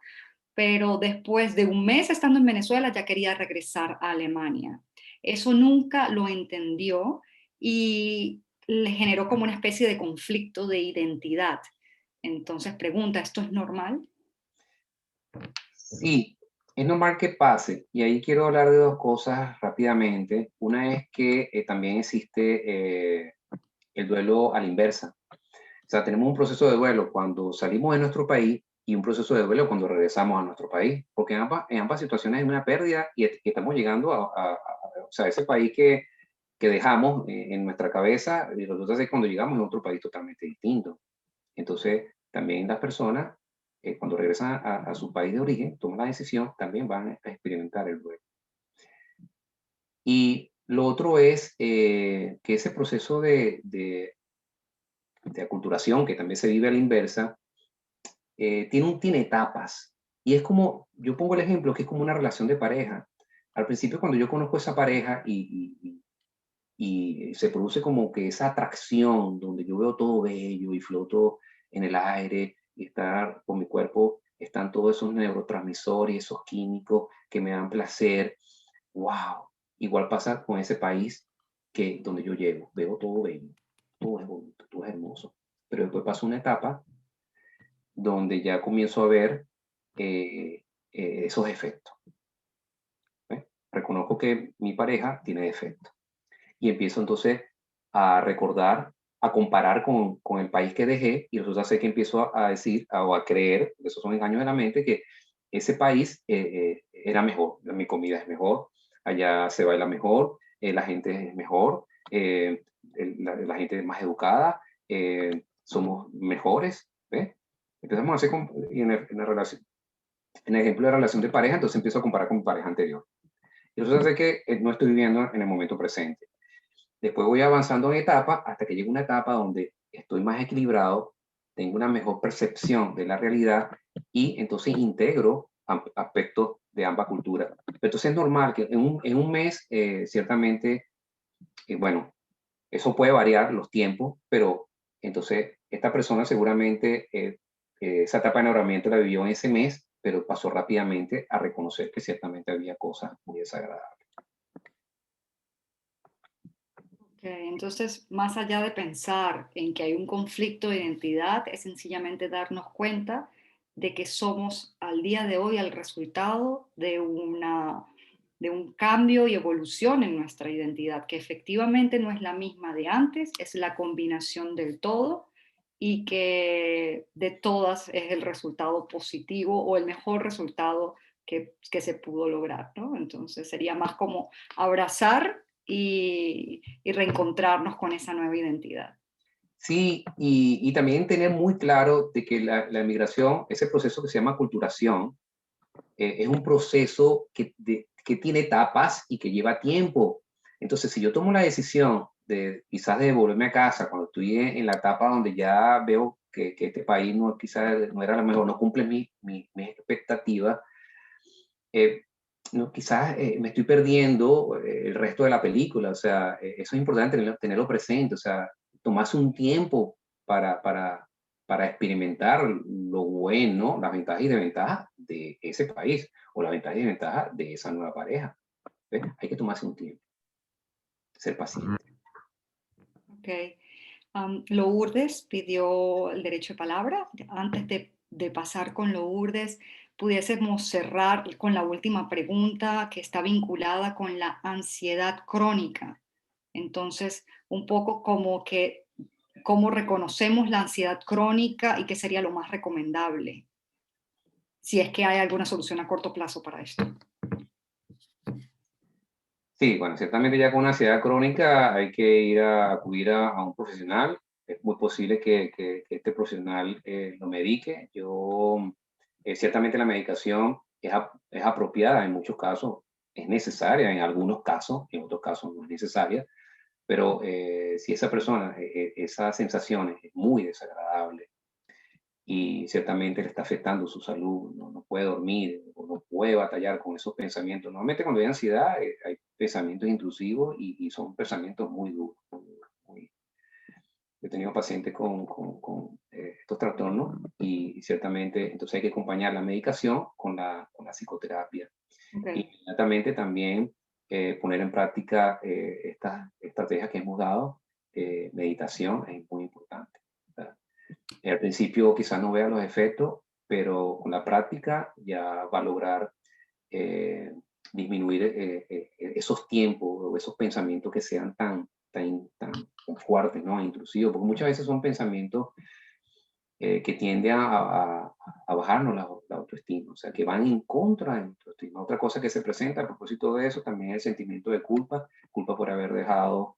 pero después de un mes estando en Venezuela ya quería regresar a Alemania. Eso nunca lo entendió y le generó como una especie de conflicto de identidad. Entonces pregunta, ¿esto es normal? Sí, es normal que pase. Y ahí quiero hablar de dos cosas rápidamente. Una es que también existe el duelo a la inversa. O sea, tenemos un proceso de duelo cuando salimos de nuestro país y un proceso de duelo cuando regresamos a nuestro país, porque en ambas situaciones hay una pérdida y estamos llegando o sea, ese país que dejamos en nuestra cabeza y resulta ser cuando llegamos a otro país totalmente distinto. Entonces, también las personas, cuando regresan a su país de origen, toman la decisión, también van a experimentar el duelo. Y lo otro es que ese proceso de aculturación, que también se vive a la inversa, tiene etapas. Y es como, yo pongo el ejemplo que es como una relación de pareja. Al principio, cuando yo conozco a esa pareja y se produce como que esa atracción donde yo veo todo bello y floto en el aire y estar con mi cuerpo, están todos esos neurotransmisores, esos químicos que me dan placer. ¡Wow! Igual pasa con ese país que donde yo llego, veo todo bello, todo es bonito, todo es hermoso. Pero después pasa una etapa donde ya comienzo a ver esos efectos. ¿Ve? Reconozco que mi pareja tiene defectos y empiezo entonces a recordar, a comparar con el país que dejé y resulta ser que empiezo a decir o a creer, esos son engaños de la mente, que ese país era mejor, mi comida es mejor, allá se baila mejor, la gente es mejor, la gente es más educada, somos mejores, ¿ves? Empezamos a hacer, y en la relación, en el ejemplo de relación de pareja, entonces empiezo a comparar con mi pareja anterior. Y resulta ser que no estoy viviendo en el momento presente. Después voy avanzando en etapas hasta que llego a una etapa donde estoy más equilibrado, tengo una mejor percepción de la realidad y entonces integro aspectos de ambas culturas. Entonces es normal que en un mes, ciertamente, bueno, eso puede variar los tiempos, pero entonces esta persona seguramente esa etapa de enamoramiento la vivió en ese mes, pero pasó rápidamente a reconocer que ciertamente había cosas muy desagradables. Entonces, más allá de pensar en que hay un conflicto de identidad, es sencillamente darnos cuenta de que somos al día de hoy el resultado de un cambio y evolución en nuestra identidad, que efectivamente no es la misma de antes, es la combinación del todo y que de todas es el resultado positivo o el mejor resultado que se pudo lograr, ¿no? Entonces sería más como abrazar y reencontrarnos con esa nueva identidad. Sí, y también tener muy claro de que la migración, ese proceso que se llama culturación, es un proceso que tiene etapas y que lleva tiempo. Entonces, si yo tomo la decisión de quizás de volverme a casa cuando estoy en la etapa donde ya veo que este país no, quizás no era lo mejor, no cumple mi expectativas, eh, no, quizás me estoy perdiendo el resto de la película. O sea, eso es importante tenerlo presente. O sea, tomarse un tiempo para experimentar lo bueno, las ventajas y desventajas de ese país o las ventajas y desventajas de esa nueva pareja. ¿Ves? Hay que tomarse un tiempo, ser paciente. Okay. Lourdes pidió el derecho de palabra. Antes de pasar con Lourdes, pudiésemos cerrar con la última pregunta que está vinculada con la ansiedad crónica. Entonces, un poco como que cómo reconocemos la ansiedad crónica y qué sería lo más recomendable, si es que hay alguna solución a corto plazo para esto. Sí, bueno, ciertamente ya con ansiedad crónica hay que ir a acudir a un profesional. Es muy posible que este profesional lo medique. Ciertamente la medicación es apropiada en muchos casos, es necesaria en algunos casos, en otros casos no es necesaria, pero si esa persona, esas sensaciones es muy desagradable y ciertamente le está afectando su salud, no puede dormir o no puede batallar con esos pensamientos. Normalmente cuando hay ansiedad hay pensamientos intrusivos y son pensamientos muy duros. He tenido pacientes con estos trastornos y ciertamente entonces hay que acompañar la medicación con la psicoterapia. Okay. Inmediatamente también poner en práctica estas estrategias que hemos dado, meditación es muy importante. ¿Verdad? Al principio quizás no vea los efectos, pero con la práctica ya va a lograr disminuir esos tiempos o esos pensamientos que sean tan fuertes, ¿no? Intrusivos, porque muchas veces son pensamientos que tienden a bajarnos la autoestima, o sea, que van en contra de nuestra autoestima. Otra cosa que se presenta a propósito de eso también es el sentimiento de culpa, culpa por haber dejado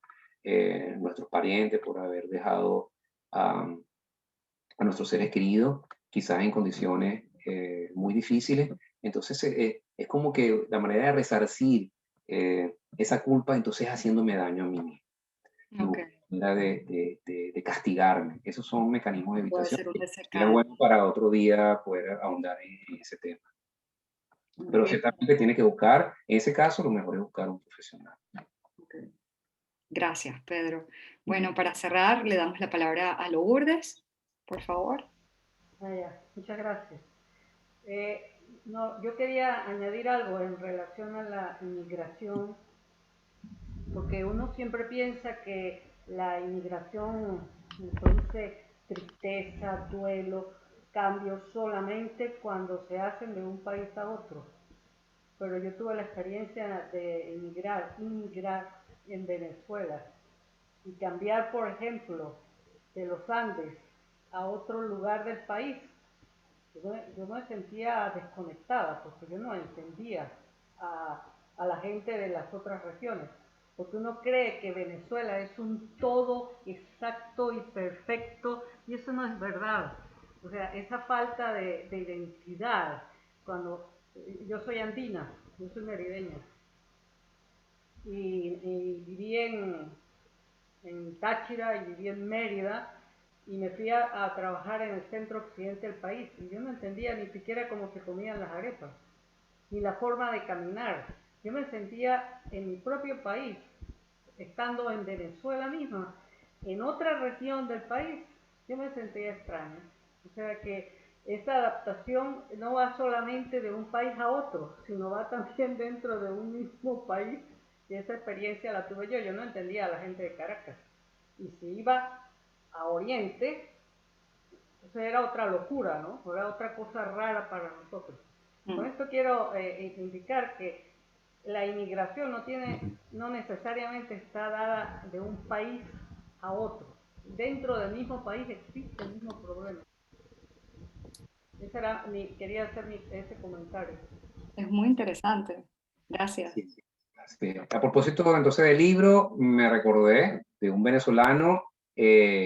nuestros parientes, por haber dejado a nuestros seres queridos, quizás en condiciones muy difíciles. Entonces, es como que la manera de resarcir esa culpa, entonces haciéndome daño a mí mismo y Ok, buscar manera de castigarme. Esos son mecanismos de puede evitación ser un que sería desencadenante. bueno para otro día poder ahondar en ese tema. Muy Pero bien. ciertamente tiene que buscar, en ese caso, lo mejor es buscar un profesional. Ok. Gracias, Pedro. Bueno, para cerrar, le damos la palabra a Lourdes, por favor. Ah, ya. Muchas gracias. No, yo quería añadir algo en relación a la inmigración, porque uno siempre piensa que la inmigración produce tristeza, duelo, cambios solamente cuando se hacen de un país a otro. Pero yo tuve la experiencia de inmigrar en Venezuela y cambiar, por ejemplo, de los Andes a otro lugar del país. Yo me sentía desconectada porque yo no entendía a la gente de las otras regiones, porque uno cree que Venezuela es un todo exacto y perfecto, y eso no es verdad. O sea, esa falta de identidad, cuando yo soy andina, yo soy merideña, y viví en Táchira y viví en Mérida, y me fui a trabajar en el centro occidente del país, y yo no entendía ni siquiera cómo se comían las arepas, ni la forma de caminar. Yo me sentía en mi propio país, estando en Venezuela misma, en otra región del país, yo me sentía extraña. O sea que esa adaptación no va solamente de un país a otro, sino va también dentro de un mismo país, y esa experiencia la tuve yo. Yo no entendía a la gente de Caracas, y si iba a Oriente, eso era otra locura, ¿no? Era otra cosa rara para nosotros. Con Mm. esto quiero indicar que la inmigración no necesariamente está dada de un país a otro. Dentro del mismo país existe el mismo problema. Quería hacer ese comentario. Es muy interesante. Gracias. Sí, sí. A propósito entonces del libro, me recordé de un venezolano,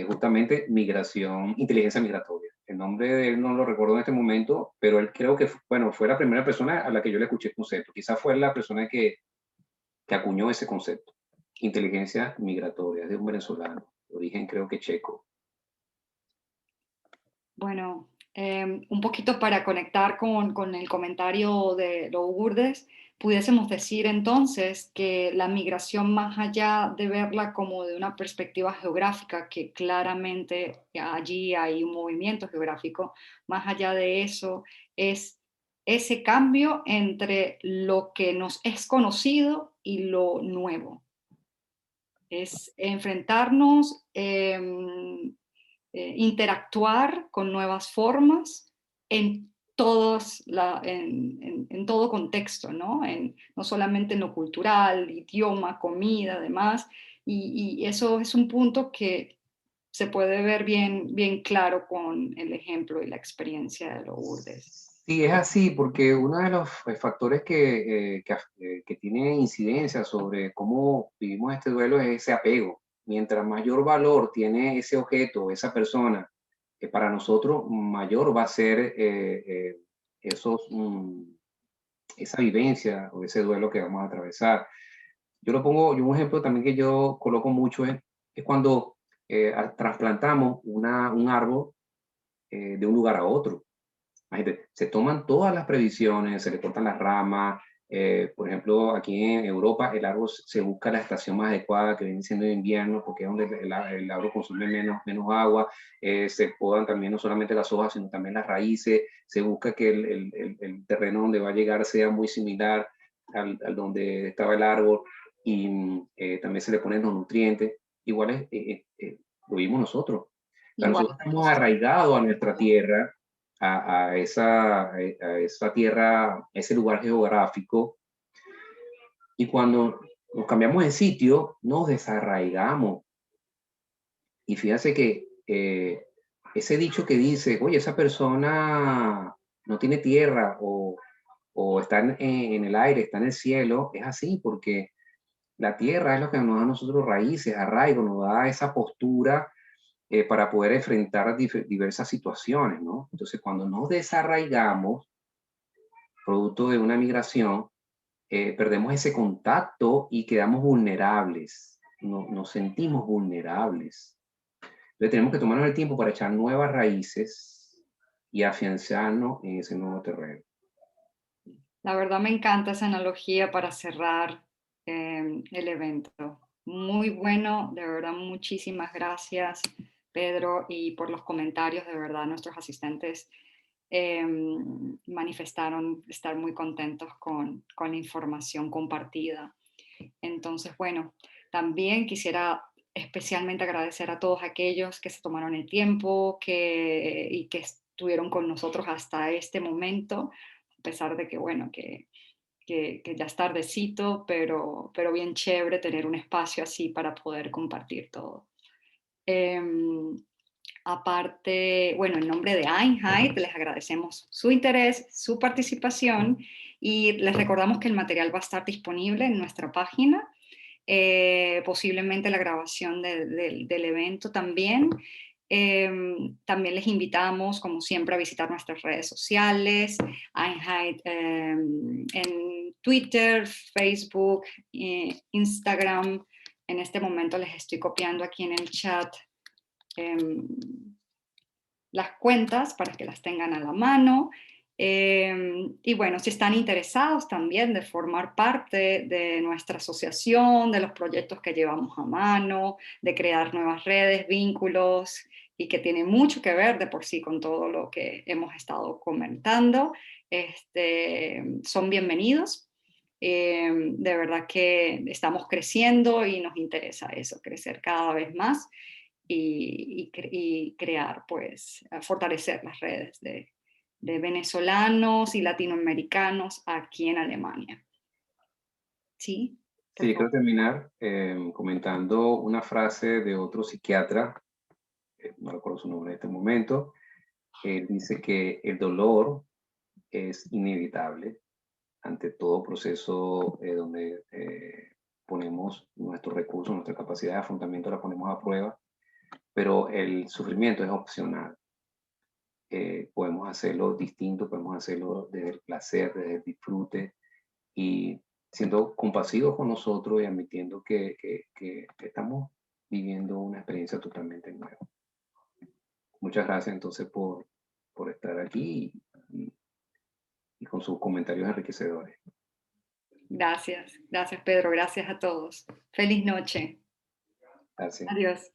justamente Migración, Inteligencia Migratoria. El nombre de él no lo recuerdo en este momento, pero él creo que, bueno, fue la primera persona a la que yo le escuché el concepto. Quizás fue la persona que acuñó ese concepto. Inteligencia migratoria, es de un venezolano, de origen creo que checo. Bueno, un poquito para conectar con el comentario de Lourdes, pudiésemos decir entonces que la migración, más allá de verla como de una perspectiva geográfica, que claramente allí hay un movimiento geográfico, más allá de eso es ese cambio entre lo que nos es conocido y lo nuevo. Es enfrentarnos, interactuar con nuevas formas en, en todo contexto, ¿no? No solamente en lo cultural, idioma, comida, además, y eso es un punto que se puede ver bien, bien claro con el ejemplo y la experiencia de Lourdes. Sí, es así, porque uno de los factores que tiene incidencia sobre cómo vivimos este duelo es ese apego. Mientras mayor valor tiene ese objeto, esa persona, que para nosotros mayor va a ser esos, esa vivencia o ese duelo que vamos a atravesar. Yo un ejemplo también que yo coloco mucho es cuando trasplantamos un árbol de un lugar a otro. Imagínate, se toman todas las previsiones, se le cortan las ramas. Por ejemplo, aquí en Europa el árbol se busca la estación más adecuada, que viene siendo de invierno, porque es donde el árbol consume menos agua. Se podan también no solamente las hojas, sino también las raíces. Se busca que el terreno donde va a llegar sea muy similar al donde estaba el árbol, y también se le ponen los nutrientes. igual lo vimos nosotros. O sea, Igual. nosotros estamos arraigados a nuestra tierra, a esa tierra, a ese lugar geográfico, y cuando nos cambiamos de sitio, nos desarraigamos. Y fíjate que ese dicho que dice, oye, esa persona no tiene tierra o está en el aire, está en el cielo, es así, porque la tierra es lo que nos da a nosotros raíces, arraigo, nos da esa postura para poder enfrentar diversas situaciones, ¿no? Entonces, cuando nos desarraigamos, producto de una migración, perdemos ese contacto y quedamos vulnerables, nos sentimos vulnerables. Entonces, tenemos que tomarnos el tiempo para echar nuevas raíces y afianzarnos en ese nuevo terreno. La verdad me encanta esa analogía para cerrar el evento. Muy bueno, de verdad, muchísimas gracias, Pedro, y por los comentarios, de verdad, nuestros asistentes manifestaron estar muy contentos con la información compartida. Entonces, bueno, también quisiera especialmente agradecer a todos aquellos que se tomaron el tiempo y que estuvieron con nosotros hasta este momento, a pesar de que, bueno, que ya es tardecito, pero bien chévere tener un espacio así para poder compartir todo. Em, Aparte, bueno, en nombre de Einheit, les agradecemos su interés, su participación y les recordamos que el material va a estar disponible en nuestra página, posiblemente la grabación del evento también. También les invitamos, como siempre, a visitar nuestras redes sociales, Einheit en Twitter, Facebook, Instagram. En este momento les estoy copiando aquí en el chat las cuentas para que las tengan a la mano. Y bueno, si están interesados también de formar parte de nuestra asociación, de los proyectos que llevamos a mano, de crear nuevas redes, vínculos, y que tiene mucho que ver de por sí con todo lo que hemos estado comentando, son bienvenidos. De verdad que estamos creciendo y nos interesa eso, crecer cada vez más y crear, pues, fortalecer las redes de venezolanos y latinoamericanos aquí en Alemania. ¿Sí? Por Sí, favor. quiero terminar comentando una frase de otro psiquiatra, no recuerdo su nombre en este momento. Él dice que el dolor es inevitable ante todo proceso donde ponemos nuestros recursos, nuestra capacidad de afrontamiento la ponemos a prueba, pero el sufrimiento es opcional. Podemos hacerlo distinto, podemos hacerlo desde el placer, desde el disfrute y siendo compasivos con nosotros y admitiendo que estamos viviendo una experiencia totalmente nueva. Muchas gracias entonces por estar aquí y con sus comentarios enriquecedores. Gracias, gracias Pedro, gracias a todos. Feliz noche. Gracias. Adiós.